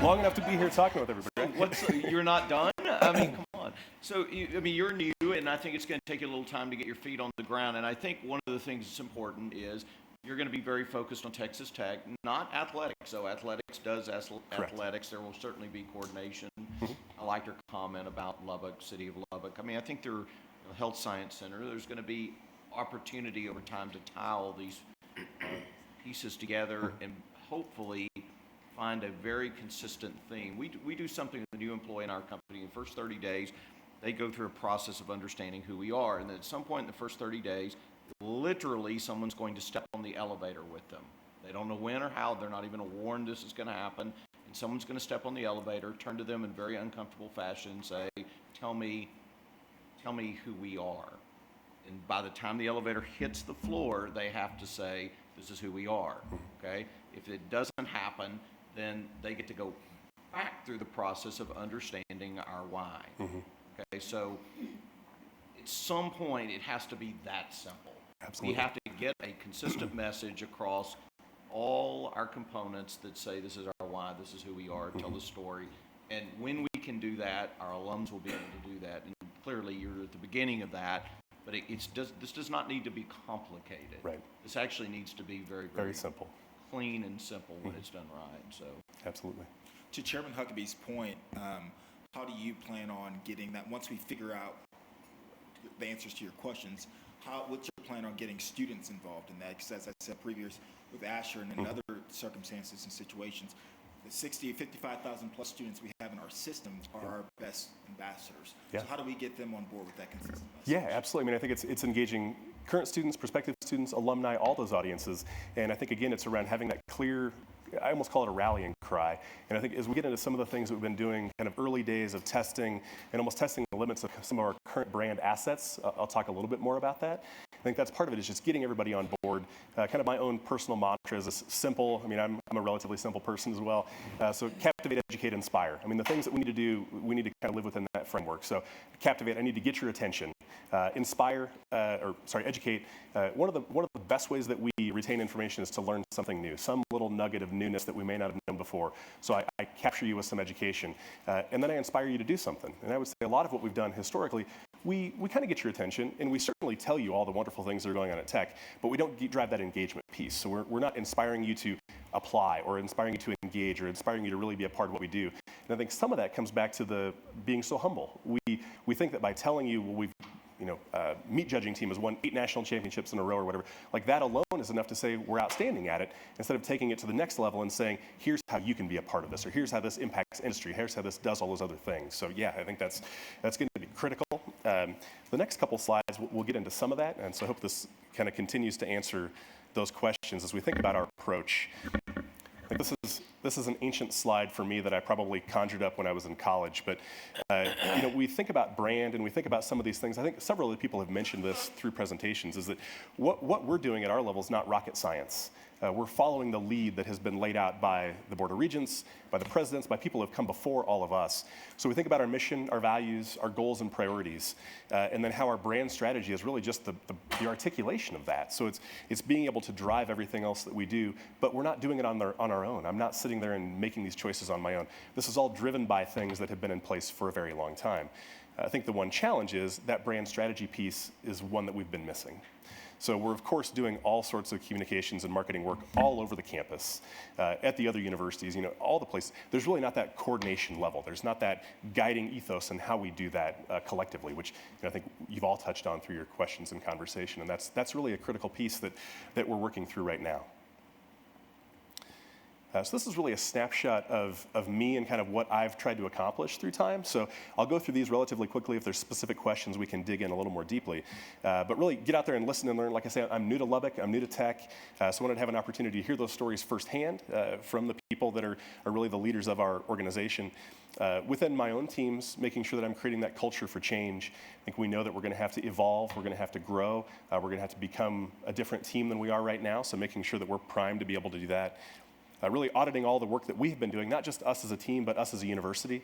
Long enough to be here talking with everybody. You're not done? I mean, come on. So, you're new, and I think it's going to take you a little time to get your feet on the ground. And I think one of the things that's important is you're going to be very focused on Texas Tech, not athletics. So athletics does athletics. There will certainly be coordination. I liked your comment about Lubbock, City of Lubbock. I mean, I think their health science center, there's going to be opportunity over time to tie all these pieces together and hopefully find a very consistent theme. We do something with a new employee in our company. In the first 30 days, they go through a process of understanding who we are. And then at some point in the first 30 days, literally someone's going to step on the elevator with them. They don't know when or how. They're not even warned this is going to happen. And someone's going to step on the elevator, turn to them in very uncomfortable fashion and say, tell me who we are. And by the time the elevator hits the floor, they have to say, this is who we are, okay? If it doesn't happen, then they get to go back through the process of understanding our why. Okay, so at some point, it has to be that simple. Absolutely. We have to get a consistent message across all our components that say this is our why, this is who we are, tell the story. And when we can do that, our alums will be able to do that. And clearly, you're at the beginning of that. But this does not need to be complicated. Right. This actually needs to be very, Very simple. clean and simple when it's done right. So Absolutely. To Chairman Huckabee's point, how do you plan on getting that, once we figure out the answers to your questions, what's your plan on getting students involved in that? Because as I said previous with Asher and in other circumstances and situations, the 55,000 plus students we have in our system are our best ambassadors. Yeah. So how do we get them on board with that consistent message? Yeah, absolutely. I mean, I think it's engaging current students, prospective students, alumni, all those audiences. And I think, again, it's around having that clear, I almost call it a rallying cry. And I think as we get into some of the things that we've been doing, kind of early days of testing and almost testing the limits of some of our current brand assets, I'll talk a little bit more about that. I think that's part of it, is just getting everybody on board. Kind of my own personal mantra is simple. I mean, I'm a relatively simple person as well. So captivate, educate, inspire. I mean, the things that we need to do, we need to kind of live within that framework. So captivate, I need to get your attention. Educate. One of the best ways that we retain information is to learn something new, some little nugget of newness that we may not have known before. So I capture you with some education, and then I inspire you to do something. And I would say a lot of what we've done historically, we kind of get your attention, and we certainly tell you all the wonderful things that are going on at Tech, but we don't drive that engagement piece. So we're not inspiring you to apply or inspiring you to engage or inspiring you to really be a part of what we do. And I think some of that comes back to the being so humble. We think that by telling you, well, we've meat judging team has won 8 national championships in a row or whatever, like that alone is enough to say we're outstanding at it, instead of taking it to the next level and saying, here's how you can be a part of this, or here's how this impacts industry, here's how this does all those other things. So yeah, I think that's going to be critical. The next couple slides, we'll get into some of that, and so I hope this kind of continues to answer those questions as we think about our approach. Like this is an ancient slide for me that I probably conjured up when I was in college, but we think about brand and we think about some of these things. I think several other people have mentioned this through presentations, is that what we're doing at our level is not rocket science. We're following the lead that has been laid out by the Board of Regents, by the presidents, by people who have come before all of us. So we think about our mission, our values, our goals and priorities, and then how our brand strategy is really just the articulation of that. So it's being able to drive everything else that we do, but we're not doing it on our own. I'm not sitting there and making these choices on my own. This is all driven by things that have been in place for a very long time. I think the one challenge is that brand strategy piece is one that we've been missing. So we're, of course, doing all sorts of communications and marketing work all over the campus, at the other universities, all the places. There's really not that coordination level. There's not that guiding ethos in how we do that collectively, which I think you've all touched on through your questions and conversation. And that's really a critical piece that we're working through right now. So this is really a snapshot of me and kind of what I've tried to accomplish through time. So I'll go through these relatively quickly. If there's specific questions, we can dig in a little more deeply. But really get out there and listen and learn. Like I say, I'm new to Lubbock, I'm new to tech, so I wanted to have an opportunity to hear those stories firsthand from the people that are really the leaders of our organization. Within my own teams, making sure that I'm creating that culture for change. I think we know that we're going to have to evolve, we're going to have to grow, we're going to have to become a different team than we are right now, so making sure that we're primed to be able to do that. Really auditing all the work that we have been doing, not just us as a team, but us as a university,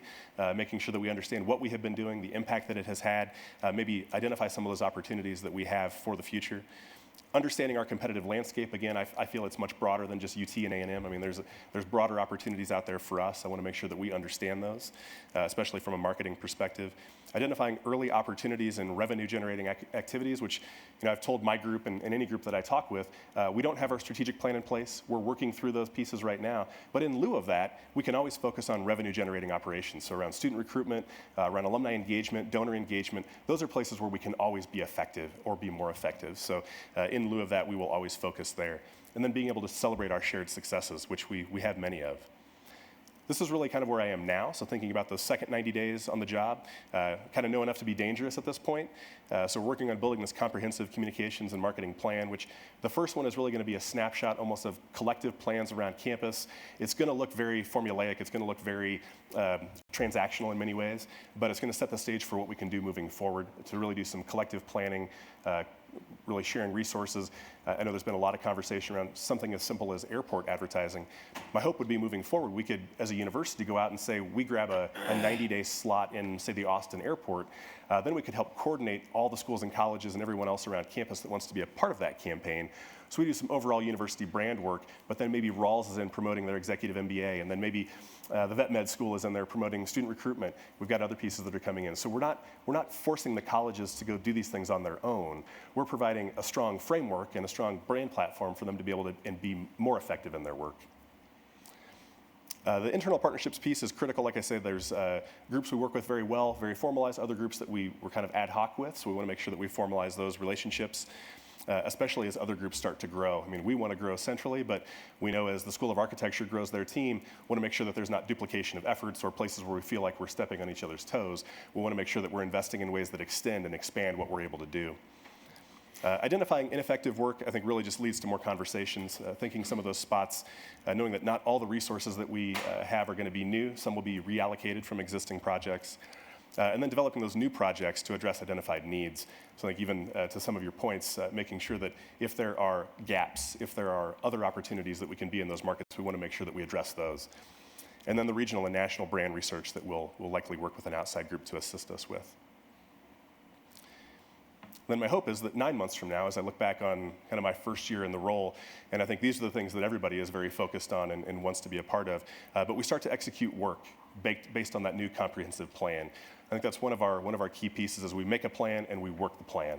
making sure that we understand what we have been doing, the impact that it has had, maybe identify some of those opportunities that we have for the future. Understanding our competitive landscape, again, I feel it's much broader than just UT and A&M. I mean, there's broader opportunities out there for us. I want to make sure that we understand those, especially from a marketing perspective. Identifying early opportunities and revenue-generating activities, which I've told my group and any group that I talk with, we don't have our strategic plan in place. We're working through those pieces right now. But in lieu of that, we can always focus on revenue-generating operations. So around student recruitment, around alumni engagement, donor engagement, those are places where we can always be effective or be more effective. So in lieu of that, we will always focus there. And then being able to celebrate our shared successes, which we have many of. This is really kind of where I am now, so thinking about those second 90 days on the job, kind of know enough to be dangerous at this point. So we're working on building this comprehensive communications and marketing plan, which the first one is really going to be a snapshot almost of collective plans around campus. It's going to look very formulaic, it's going to look very transactional in many ways, but it's going to set the stage for what we can do moving forward to really do some collective planning, really sharing resources. I know there's been a lot of conversation around something as simple as airport advertising. My hope would be moving forward, we could, as a university, go out and say, we grab a 90-day slot in, say, the Austin airport. Then we could help coordinate all the schools and colleges and everyone else around campus that wants to be a part of that campaign. So we do some overall university brand work, but then maybe Rawls is in promoting their executive MBA, and then maybe the vet med school is in there promoting student recruitment. We've got other pieces that are coming in. So we're not forcing the colleges to go do these things on their own. We're providing a strong framework and a strong brand platform for them to be able to and be more effective in their work. The internal partnerships piece is critical. Like I said, there's groups we work with very well, very formalized, other groups that we're kind of ad hoc with, so we want to make sure that we formalize those relationships. Especially as other groups start to grow. I mean, we want to grow centrally, but we know as the School of Architecture grows their team, we want to make sure that there's not duplication of efforts or places where we feel like we're stepping on each other's toes. We want to make sure that we're investing in ways that extend and expand what we're able to do. Identifying ineffective work, I think, really just leads to more conversations. Thinking some of those spots, knowing that not all the resources that we have are going to be new. Some will be reallocated from existing projects. And then developing those new projects to address identified needs. So like even to some of your points, making sure that if there are gaps, if there are other opportunities that we can be in those markets, we want to make sure that we address those. And then the regional and national brand research that we'll likely work with an outside group to assist us with. Then my hope is that 9 months from now, as I look back on kind of my first year in the role, and I think these are the things that everybody is very focused on and wants to be a part of, but we start to execute work based on that new comprehensive plan. I think that's one of our key pieces is we make a plan and we work the plan.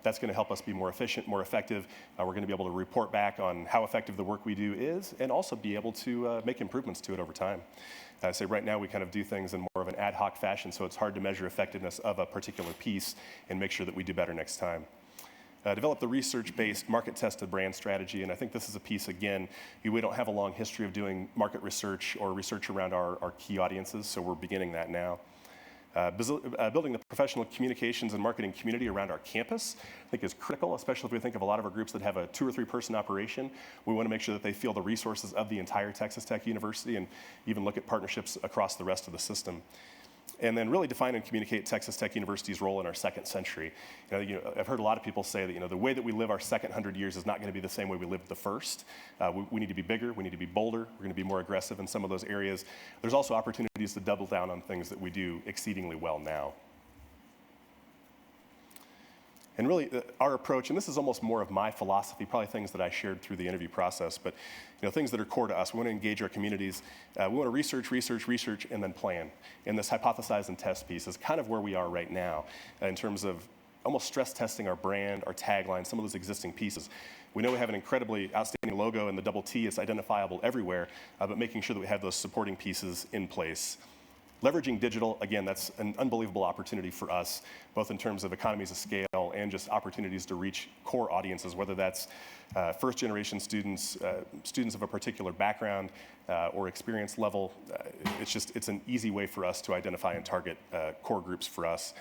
That's going to help us be more efficient, more effective. We're going to be able to report back on how effective the work we do is and also be able to make improvements to it over time. I say right now we kind of do things in more of an ad hoc fashion, so it's hard to measure effectiveness of a particular piece and make sure that we do better next time. Develop the research-based, market-tested brand strategy, and I think this is a piece, again, we don't have a long history of doing market research or research around our key audiences, so we're beginning that now. Building the professional communications and marketing community around our campus, I think, is critical, especially if we think of a lot of our groups that have a 2 or 3 person operation. We want to make sure that they feel the resources of the entire Texas Tech University and even look at partnerships across the rest of the system. And then really define and communicate Texas Tech University's role in our second century. I've heard a lot of people say that the way that we live our second 100 years is not going to be the same way we lived the first. We need to be bigger, we need to be bolder, we're going to be more aggressive in some of those areas. There's also opportunities to double down on things that we do exceedingly well now. And really, our approach, and this is almost more of my philosophy, probably things that I shared through the interview process, but things that are core to us. We want to engage our communities. We want to research, and then plan. And this hypothesize and test piece is kind of where we are right now in terms of almost stress testing our brand, our tagline, some of those existing pieces. We know we have an incredibly outstanding logo, and the double T is identifiable everywhere, but making sure that we have those supporting pieces in place. Leveraging digital, again, that's an unbelievable opportunity for us, both in terms of economies of scale and just opportunities to reach core audiences, whether that's first-generation students, students of a particular background or experience level. It's an easy way for us to identify and target core groups for us.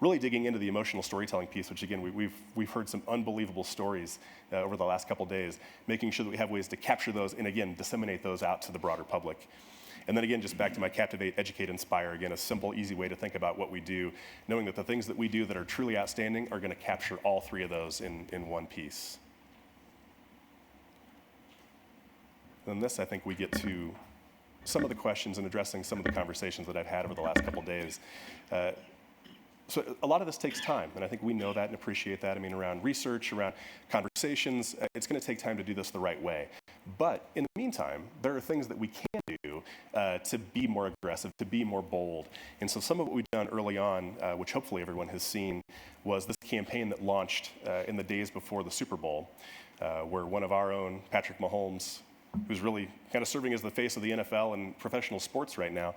Really digging into the emotional storytelling piece, which again, we've heard some unbelievable stories over the last couple days, making sure that we have ways to capture those and again, disseminate those out to the broader public. And then again, just back to my captivate, educate, inspire, again, a simple, easy way to think about what we do, knowing that the things that we do that are truly outstanding are going to capture all 3 of those in one piece. And this, I think we get to some of the questions and addressing some of the conversations that I've had over the last couple days. So a lot of this takes time, and I think we know that and appreciate that. I mean, around research, around conversations, it's going to take time to do this the right way. But in the meantime, there are things that we can do to be more aggressive, to be more bold. And so some of what we've done early on, which hopefully everyone has seen, was this campaign that launched in the days before the Super Bowl, where one of our own, Patrick Mahomes, who's really kind of serving as the face of the NFL and professional sports right now,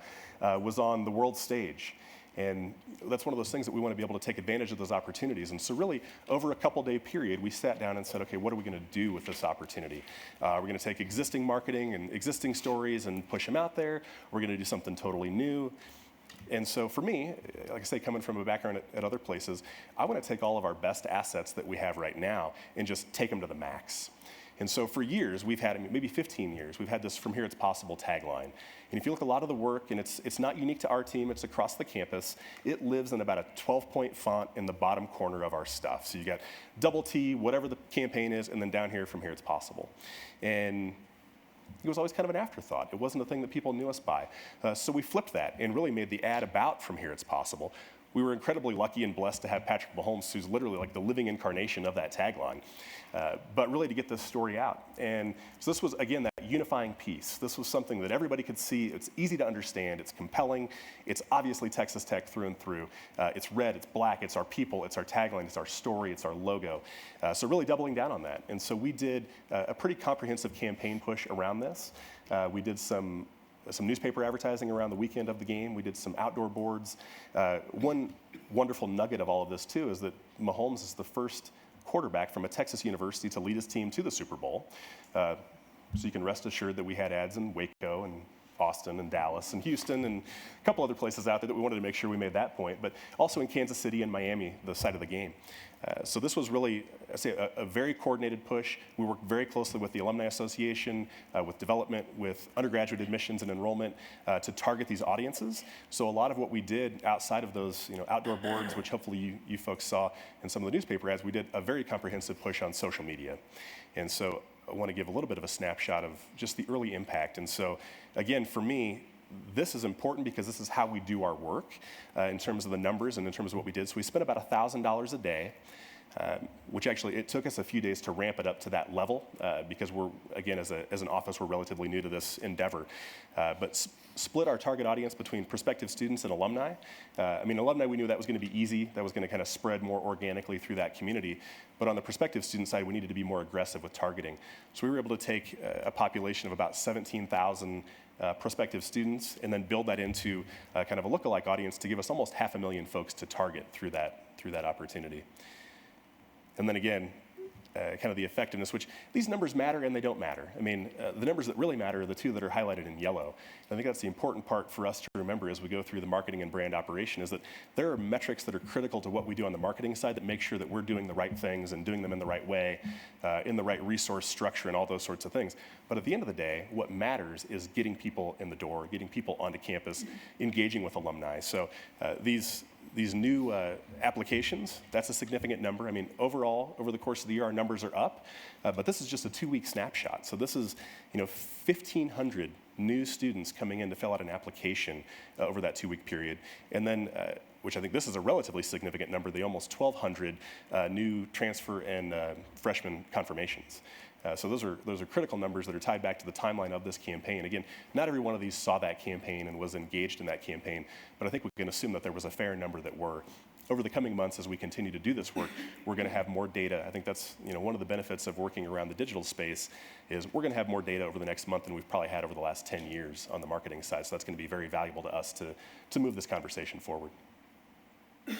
was on the world stage. And that's one of those things that we want to be able to take advantage of those opportunities. And so really, over a couple-day period, we sat down and said, okay, what are we going to do with this opportunity? We're going to take existing marketing and existing stories and push them out there. We're going to do something totally new. And so for me, like I say, coming from a background at other places, I want to take all of our best assets that we have right now and just take them to the max. And so for years, we've had, maybe 15 years, we've had this "From Here It's Possible" tagline. And if you look at a lot of the work, and it's not unique to our team, it's across the campus, it lives in about a 12-point font in the bottom corner of our stuff. So you got double T, whatever the campaign is, and then down here, "From Here It's Possible." And it was always kind of an afterthought. It wasn't a thing that people knew us by. So we flipped that and really made the ad about "From Here It's Possible." We were incredibly lucky and blessed to have Patrick Mahomes, who's literally like the living incarnation of that tagline, but really to get this story out. And so this was, again, that unifying piece. This was something that everybody could see. It's easy to understand. It's compelling. It's obviously Texas Tech through and through. It's red. It's black. It's our people. It's our tagline. It's our story. It's our logo. So really doubling down on that. And so we did a pretty comprehensive campaign push around this. We did some newspaper advertising around the weekend of the game. We did some outdoor boards. One wonderful nugget of all of this, too, is that Mahomes is the first quarterback from a Texas university to lead his team to the Super Bowl. So you can rest assured that we had ads in Waco and Austin and Dallas and Houston and a couple other places out there that we wanted to make sure we made that point, but also in Kansas City and Miami, the site of the game. So this was really, I say, a very coordinated push. We worked very closely with the Alumni Association, with development, with undergraduate admissions and enrollment to target these audiences. So a lot of what we did outside of those outdoor boards, which hopefully you folks saw in some of the newspaper ads, we did a very comprehensive push on social media. And so I want to give a little bit of a snapshot of just the early impact. And so again, for me, this is important because this is how we do our work in terms of the numbers and in terms of what we did. So we spent about $1,000 a day, which actually it took us a few days to ramp it up to that level because we're, again, as an office, we're relatively new to this endeavor. But split our target audience between prospective students and alumni. Alumni, we knew that was going to be easy. That was going to kind of spread more organically through that community. But on the prospective student side, we needed to be more aggressive with targeting. So we were able to take a population of about 17,000 prospective students and then build that into kind of a lookalike audience to give us almost 500,000 folks to target through that opportunity. And then again, kind of the effectiveness, which these numbers matter and they don't matter. I mean, the numbers that really matter are the two that are highlighted in yellow. I think that's the important part for us to remember as we go through the marketing and brand operation, is that there are metrics that are critical to what we do on the marketing side that make sure that we're doing the right things and doing them in the right way, in the right resource structure and all those sorts of things. But at the end of the day, what matters is getting people in the door, getting people onto campus, engaging with alumni. So these new applications, that's a significant number. I mean, overall, over the course of the year, our numbers are up, but this is just a 2-week snapshot. So this is, 1,500 new students coming in to fill out an application over that 2-week period. And then, which I think this is a relatively significant number, the almost 1,200 new transfer and freshman confirmations. So those are critical numbers that are tied back to the timeline of this campaign. Again, not every one of these saw that campaign and was engaged in that campaign, but I think we can assume that there was a fair number that were. Over the coming months, as we continue to do this work, we're going to have more data. I think that's one of the benefits of working around the digital space is we're going to have more data over the next month than we've probably had over the last 10 years on the marketing side. So that's going to be very valuable to us to move this conversation forward. So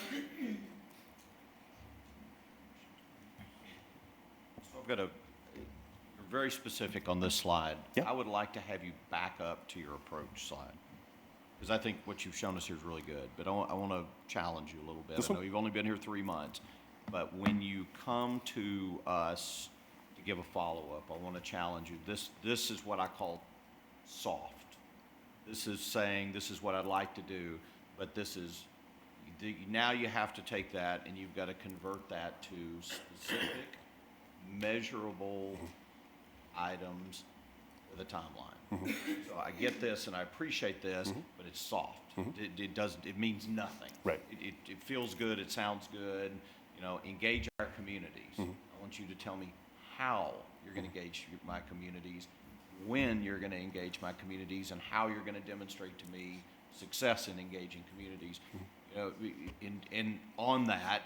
I've got very specific on this slide. Yeah. I would like to have you back up to your approach slide, because I think what you've shown us here is really good, but I want to challenge you a little bit. I know you've only been here 3 months, but when you come to us to give a follow-up, I want to challenge you. This is what I call soft. This is saying this is what I'd like to do, but this is, now you have to take that and you've got to convert that to specific, measurable items with a timeline. So I get this and I appreciate this, but it's soft. It means nothing. Right. It feels good, it sounds good. Engage our communities. I want you to tell me how you're going to engage my communities, when you're going to engage my communities, and how you're going to demonstrate to me success in engaging communities. And on that,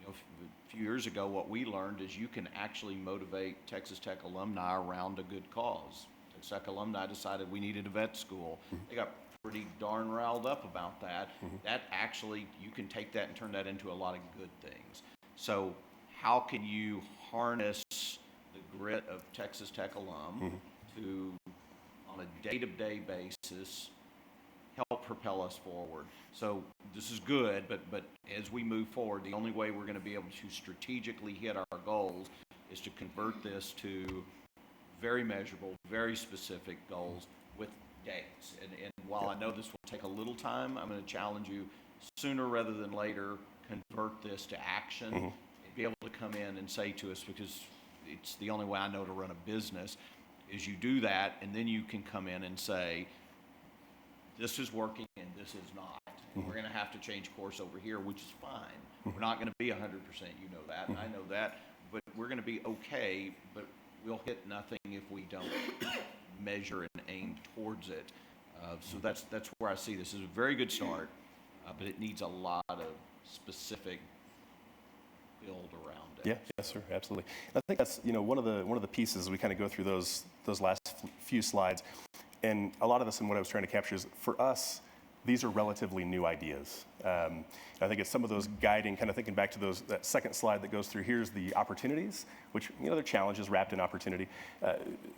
a few years ago, what we learned is you can actually motivate Texas Tech alumni around a good cause. Texas Tech alumni decided we needed a vet school. They got pretty darn riled up about that. That actually, you can take that and turn that into a lot of good things. So how can you harness the grit of Texas Tech alum to, on a day-to-day basis, help propel us forward? So this is good, but as we move forward, the only way we're going to be able to strategically hit our goals is to convert this to very measurable, very specific goals with dates. And while I know this will take a little time, I'm going to challenge you sooner rather than later, convert this to action and be able to come in and say to us, because it's the only way I know to run a business, is you do that, and then you can come in and say, this is working and this is not. We're going to have to change course over here, which is fine. We're not going to be 100%, you know that, and I know that, but we're going to be okay, but we'll hit nothing if we don't measure and aim towards it. So that's where I see this. This is a very good start, but it needs a lot of specific build around it. Yeah, yes, sir, absolutely. I think that's one of the pieces we kind of go through those last few slides, and a lot of this, and what I was trying to capture is, for us, these are relatively new ideas. I think it's some of those guiding, kind of thinking back to that second slide that goes through, here's the opportunities, which, they're challenges wrapped in opportunity,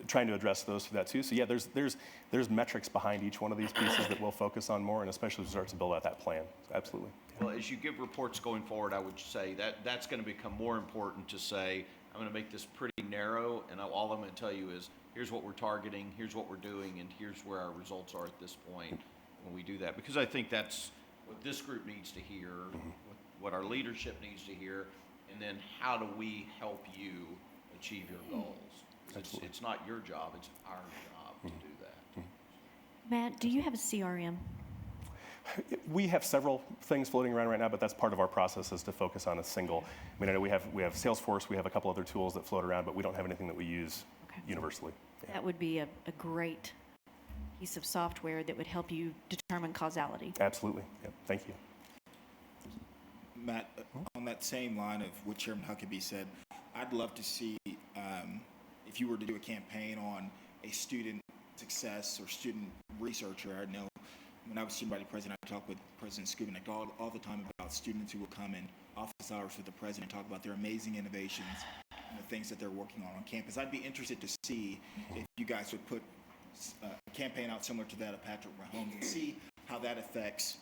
trying to address those through that too. So yeah, there's metrics behind each one of these pieces that we'll focus on more, and especially as we start to build out that plan. Absolutely. Well, as you give reports going forward, I would say that's going to become more important to say, I'm going to make this pretty narrow, and all I'm going to tell you is, here's what we're targeting, here's what we're doing, and here's where our results are at this point when we do that. Because I think that's what this group needs to hear, what our leadership needs to hear, and then how do we help you achieve your goals? It's not your job, it's our job to do that. Matt, do you have a CRM? We have several things floating around right now, but that's part of our process, is to focus on a single. I mean, I know we have Salesforce, we have a couple other tools that float around, but we don't have anything that we use universally. Yeah. That would be a great piece of software that would help you determine causality. Absolutely. Yep. Thank you. Matt, on that same line of what Chairman Huckabee said, I'd love to see if you were to do a campaign on a student success or student researcher. I know when I was student body president, I talked with President Skubinek all the time about students who will come in office hours with the president and talk about their amazing innovations and the things that they're working on campus. I'd be interested to see if you guys would put a campaign out similar to that of Patrick Mahomes and see how that affects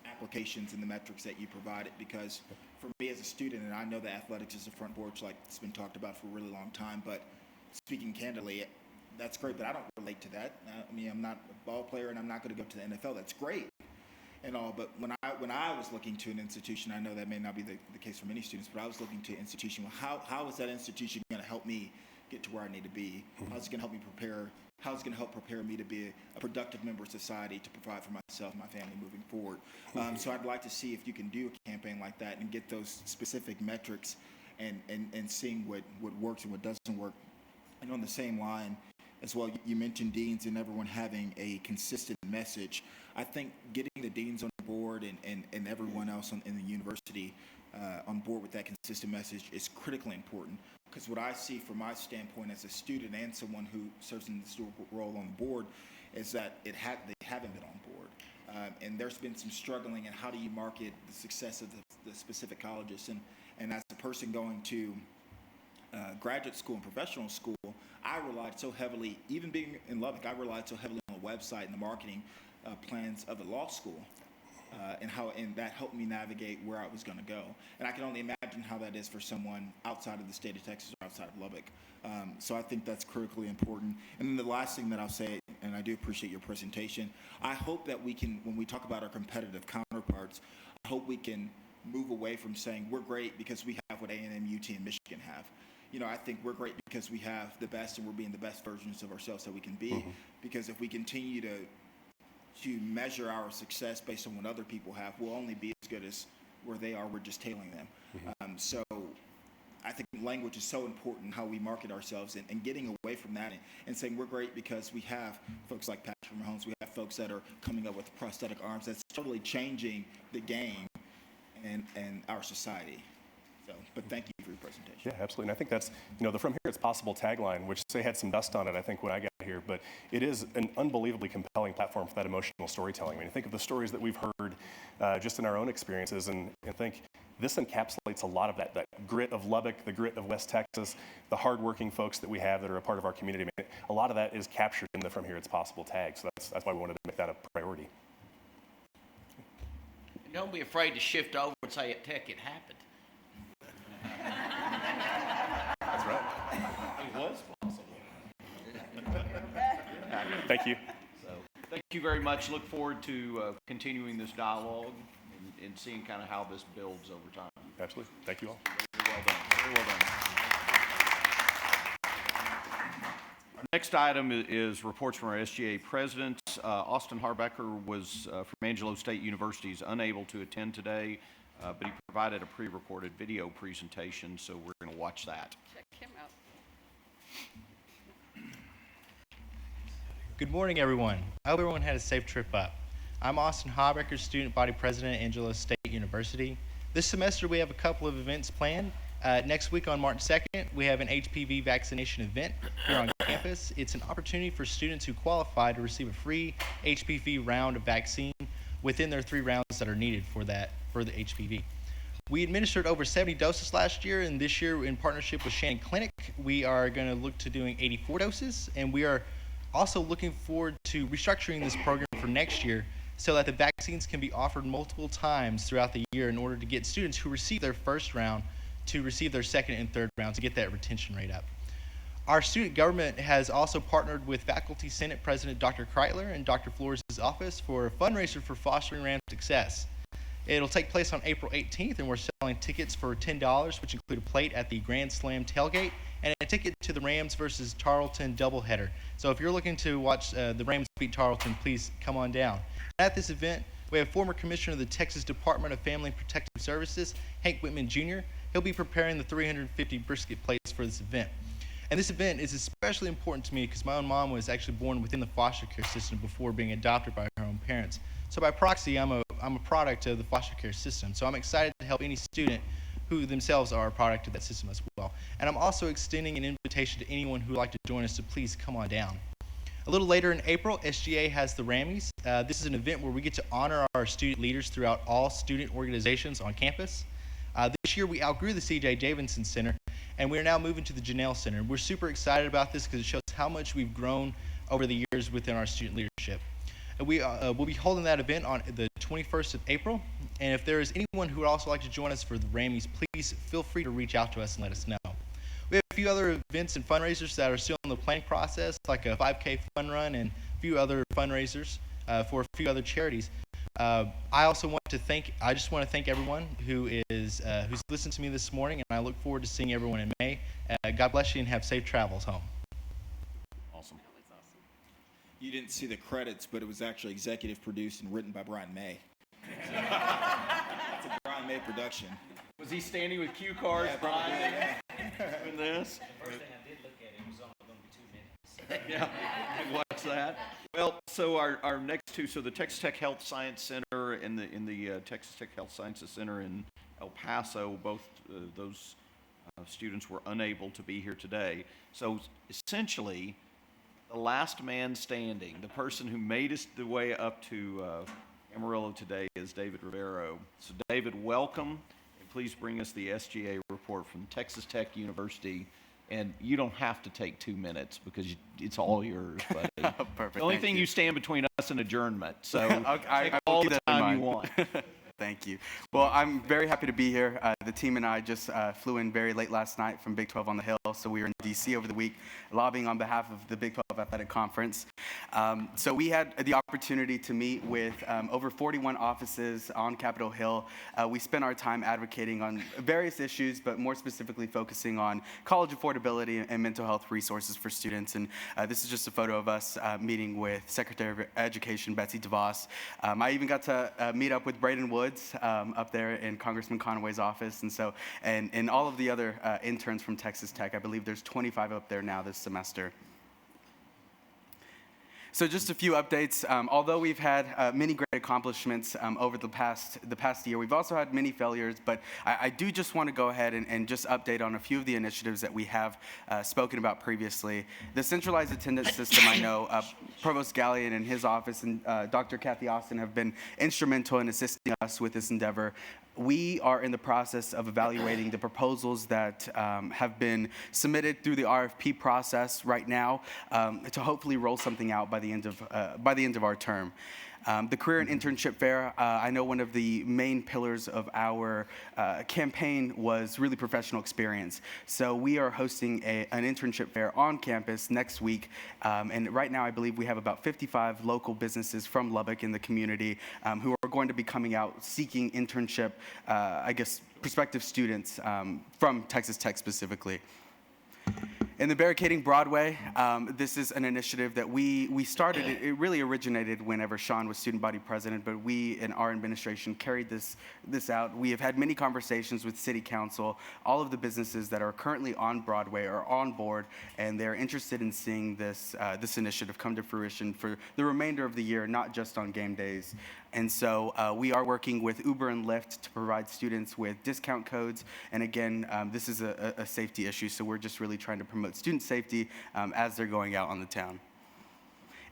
applications and the metrics that you provided, because for me as a student, and I know that athletics is a front porch like it's been talked about for a really long time, but speaking candidly, that's great, but I don't relate to that. I mean, I'm not a ball player and I'm not going to go to the NFL. That's great and all, but when I was looking to an institution, I know that may not be the case for many students, but I was looking to an institution. Well, how is that institution going to help me get to where I need to be? How's it going to help me prepare? How's it going to help prepare me to be a productive member of society, to provide for myself and my family moving forward? So I'd like to see if you can do a campaign like that and get those specific metrics and seeing what works and what doesn't work. And on the same line as well, you mentioned deans and everyone having a consistent message. I think getting the deans on board and everyone else in the university on board with that consistent message is critically important. Because what I see from my standpoint as a student and someone who serves in the steward role on the board is that they haven't been on board. And there's been some struggling in how do you market the success of the specific colleges. And as a person going to graduate school and professional school, I relied so heavily, even being in Lubbock, I relied so heavily on the website and the marketing plans of the law school. And that helped me navigate where I was going to go. And I can only imagine how that is for someone outside of the state of Texas or outside of Lubbock. So I think that's critically important. And then the last thing that I'll say, and I do appreciate your presentation, I hope that we can, when we talk about our competitive counterparts, I hope we can move away from saying we're great because we have what A&M, UT, and Michigan have. You know, I think we're great because we have the best and we're being the best versions of ourselves that we can be. Because if we continue to measure our success based on what other people have, we'll only be as good as where they are. We're just tailing them. So I think language is so important, how we market ourselves, and getting away from that and saying we're great because we have folks like Patrick Mahomes, we have folks that are coming up with prosthetic arms. That's totally changing the game and our society. So, but thank you for your presentation. Yeah, absolutely. And I think that's, the From Here It's Possible tagline, which they had some dust on it, I think, when I got here, but it is an unbelievably compelling platform for that emotional storytelling. I mean, think of the stories that we've heard just in our own experiences, and think this encapsulates a lot of that grit of Lubbock, the grit of West Texas, the hardworking folks that we have that are a part of our community. I mean, a lot of that is captured in the From Here It's Possible tag, so that's why we wanted to make that a priority. Don't be afraid to shift over and say at Tech it happened. That's right. It was possible. Thank you. So, thank you very much. Look forward to continuing this dialogue and seeing kind of how this builds over time. Absolutely. Thank you all. Very well done. Very well done. Our next item is reports from our SGA presidents. Austin Harbecker was from Angelo State University. Is unable to attend today, but he provided a pre-recorded video presentation, so we're going to watch that. Check him out. Good morning, everyone. I hope everyone had a safe trip up. I'm Austin Harbecker, student body president at Angelo State University. This semester, we have a couple of events planned. Next week on March 2nd, we have an HPV vaccination event here on campus. It's an opportunity for students who qualify to receive a free HPV round of vaccine within their 3 rounds that are needed for the HPV. We administered over 70 doses last year, and this year, in partnership with Shannon Clinic, we are going to look to doing 84 doses, and we are also looking forward to restructuring this program for next year so that the vaccines can be offered multiple times throughout the year in order to get students who receive their first round to receive their second and third rounds to get that retention rate up. Our student government has also partnered with Faculty Senate President Dr. Kreitler and Dr. Flores' office for a fundraiser for Fostering Rams Success. It'll take place on April 18th, and we're selling tickets for $10, which include a plate at the Grand Slam tailgate and a ticket to the Rams versus Tarleton doubleheader. So if you're looking to watch the Rams beat Tarleton, please come on down. At this event, we have former Commissioner of the Texas Department of Family and Protective Services, Hank Whitman Jr. He'll be preparing the 350 brisket plates for this event. And this event is especially important to me because my own mom was actually born within the foster care system before being adopted by her own parents. So by proxy, I'm a product of the foster care system. So I'm excited to help any student who themselves are a product of that system as well. And I'm also extending an invitation to anyone who would like to join us to please come on down. A little later in April, SGA has the Rammies. This is an event where we get to honor our student leaders throughout all student organizations on campus. This year, we outgrew the C.J. Davidson Center, and we're now moving to the Janelle Center. We're super excited about this because it shows how much we've grown over the years within our student leadership. And we'll be holding that event on the 21st of April, and if there is anyone who would also like to join us for the Rammies, please feel free to reach out to us and let us know. We have a few other events and fundraisers that are still in the planning process, like a 5K fun run and a few other fundraisers for a few other charities. I just want to thank everyone who's listened to me this morning, and I look forward to seeing everyone in May. God bless you and have safe travels home. Awesome. You didn't see the credits, but it was actually executive produced and written by Brian May. It's a Brian May production. Was he standing with cue cards, Brian, doing this? The first thing I did look at, it was only going to be 2 minutes. Yeah, watch that. Well, so our next two, so the Texas Tech Health Science Center and the Texas Tech Health Sciences Center in El Paso, both those students were unable to be here today. So essentially, the last man standing, the person who made us the way up to Amarillo today is David Rivero. So David, welcome. Please bring us the SGA report from Texas Tech University. And you don't have to take 2 minutes because it's all yours. Buddy. Perfect. The only Thank thing you. you stand between us and adjournment. So I take will all keep the that in time you mind. want. Thank you. Well, I'm very happy to be here. The team and I just flew in very late last night from Big 12 on the Hill, so we were in D.C. over the week lobbying on behalf of the Big 12 Athletic Conference. So we had the opportunity to meet with over 41 offices on Capitol Hill. We spent our time advocating on various issues, but more specifically focusing on college affordability and mental health resources for students. And this is just a photo of us meeting with Secretary of Education Betsy DeVos. I even got to meet up with Braden Woods up there in Congressman Conaway's office, and all of the other interns from Texas Tech. I believe there's 25 up there now this semester. So just a few updates. Although we've had many great accomplishments over the past year, we've also had many failures, but I do just want to go ahead and just update on a few of the initiatives that we have spoken about previously. The centralized attendance system, I know Provost Gallion and his office and Dr. Kathy Austin have been instrumental in assisting us with this endeavor. We are in the process of evaluating the proposals that have been submitted through the RFP process right now to hopefully roll something out by the end of our term. The Career and Internship Fair, I know one of the main pillars of our campaign was really professional experience. So we are hosting an internship fair on campus next week. And right now I believe we have about 55 local businesses from Lubbock in the community who are going to be coming out seeking internship, prospective students from Texas Tech specifically. In the Barricading Broadway, this is an initiative that we started. It really originated whenever Sean was student body president, but we in our administration carried this out. We have had many conversations with City Council. All of the businesses that are currently on Broadway are on board, and they're interested in seeing this initiative come to fruition for the remainder of the year, not just on game days. And so we are working with Uber and Lyft to provide students with discount codes. And again, this is a safety issue, so we're just really trying to promote student safety as they're going out on the town.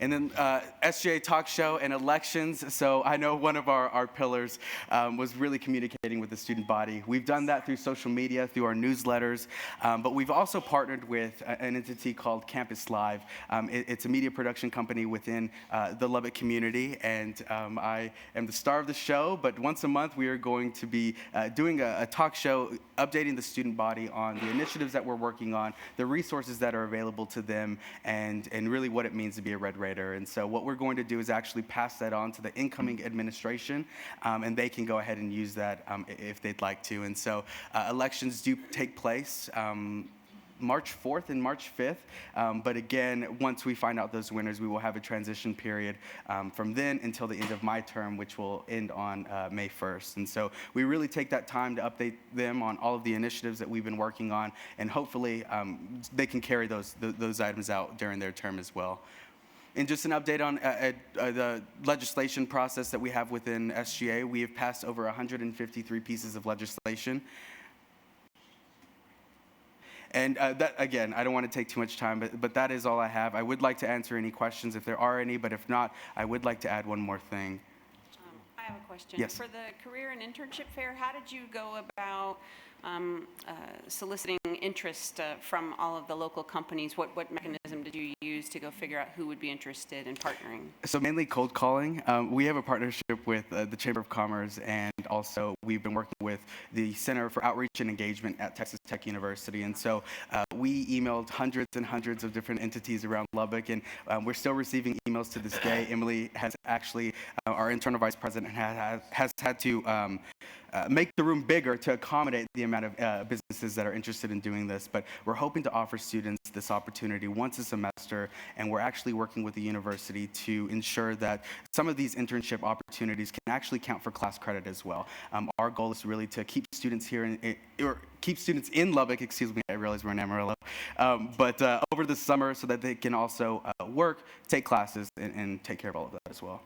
And then SGA talk show and elections. So I know one of our pillars was really communicating with the student body. We've done that through social media, through our newsletters, but we've also partnered with an entity called Campus Live. It's a media production company within the Lubbock community, and I am the star of the show, but once a month we are going to be doing a talk show, updating the student body on the initiatives that we're working on, the resources that are available to them, and really what it means to be a Red Raider. And so what we're going to do is actually pass that on to the incoming administration, and they can go ahead and use that if they'd like to. And so elections do take place March 4th and March 5th. But again, once we find out those winners, we will have a transition period from then until the end of my term, which will end on May 1st. And so we really take that time to update them on all of the initiatives that we've been working on, and hopefully they can carry those items out during their term as well. And just an update on the legislation process that we have within SGA. We have passed over 153 pieces of legislation. And that, again, I don't want to take too much time, but that is all I have. I would like to answer any questions if there are any, but if not, I would like to add one more thing. I have a question. Yes. For the Career and Internship Fair, how did you go about soliciting interest from all of the local companies? What mechanism did you use to go figure out who would be interested in partnering? So mainly cold calling. We have a partnership with the Chamber of Commerce, and also we've been working with the Center for Outreach and Engagement at Texas Tech University. And so we emailed hundreds and hundreds of different entities around Lubbock, and we're still receiving emails to this day. Emily has actually, our internal vice president, has had to make the room bigger to accommodate the amount of businesses that are interested in doing this. But we're hoping to offer students this opportunity once a semester, and we're actually working with the university to ensure that some of these internship opportunities can actually count for class credit as well. Our goal is really to keep students here, or keep students in Lubbock, excuse me, I realize we're in Amarillo, but over the summer so that they can also work, take classes, and take care of all of that as well.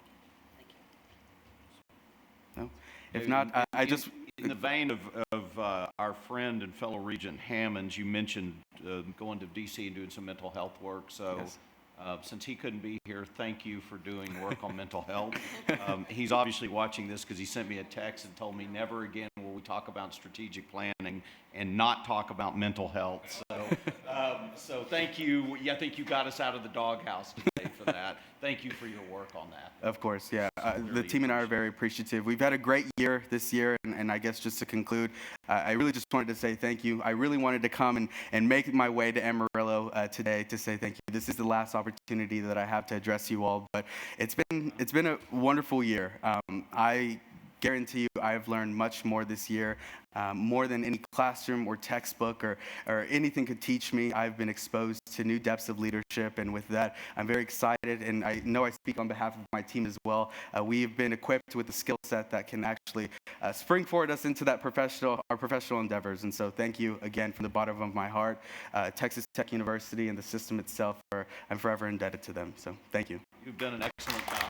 No? If not, I just... In the vein of our friend and fellow Regent Hammonds, you mentioned going to D.C. and doing some mental health work. So Yes. Since he couldn't be here, thank you for doing work on mental health. He's obviously watching this because he sent me a text and told me never again will we talk about strategic planning and not talk about mental health. So thank you. Yeah, I think you got us out of the doghouse today for that. Thank you for your work on that. Of course, yeah. The team and I are very appreciative. We've had a great year this year, and I guess just to conclude, I really just wanted to say thank you. I really wanted to come and make my way to Amarillo today to say thank you. This is the last opportunity that I have to address you all, but it's been a wonderful year. I guarantee you I've learned much more this year, more than any classroom or textbook or anything could teach me. I've been exposed to new depths of leadership, and with that, I'm very excited, and I know I speak on behalf of my team as well. We've been equipped with a skill set that can actually spring forward us into our professional endeavors, and so thank you again from the bottom of my heart. Texas Tech University and the system itself, I'm forever indebted to them, so thank you. You've done an excellent job.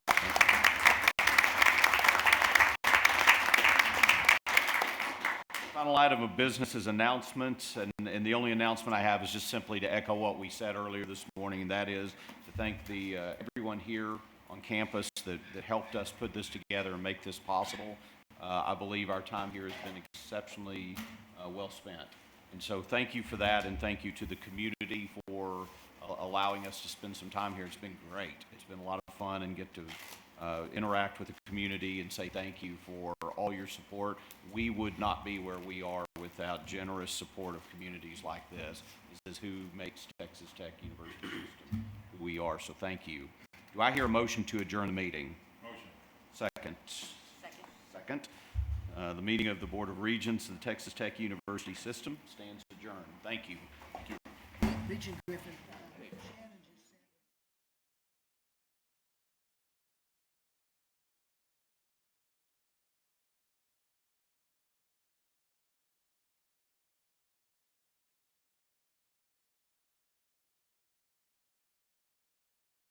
Final item of business is announcements, and the only announcement I have is just simply to echo what we said earlier this morning, and that is to thank everyone here on campus that helped us put this together and make this possible. I believe our time here has been exceptionally well spent. And so thank you for that, and thank you to the community for allowing us to spend some time here. It's been great. It's been a lot of fun and get to interact with the community and say thank you for all your support. We would not be where we are without generous support of communities like this. This is who makes Texas Tech University who we are, so thank you. Do I hear a motion to adjourn the meeting? Motion. Second. The meeting of the Board of Regents of the Texas Tech University System stands adjourned. Thank you. Regent Griffin.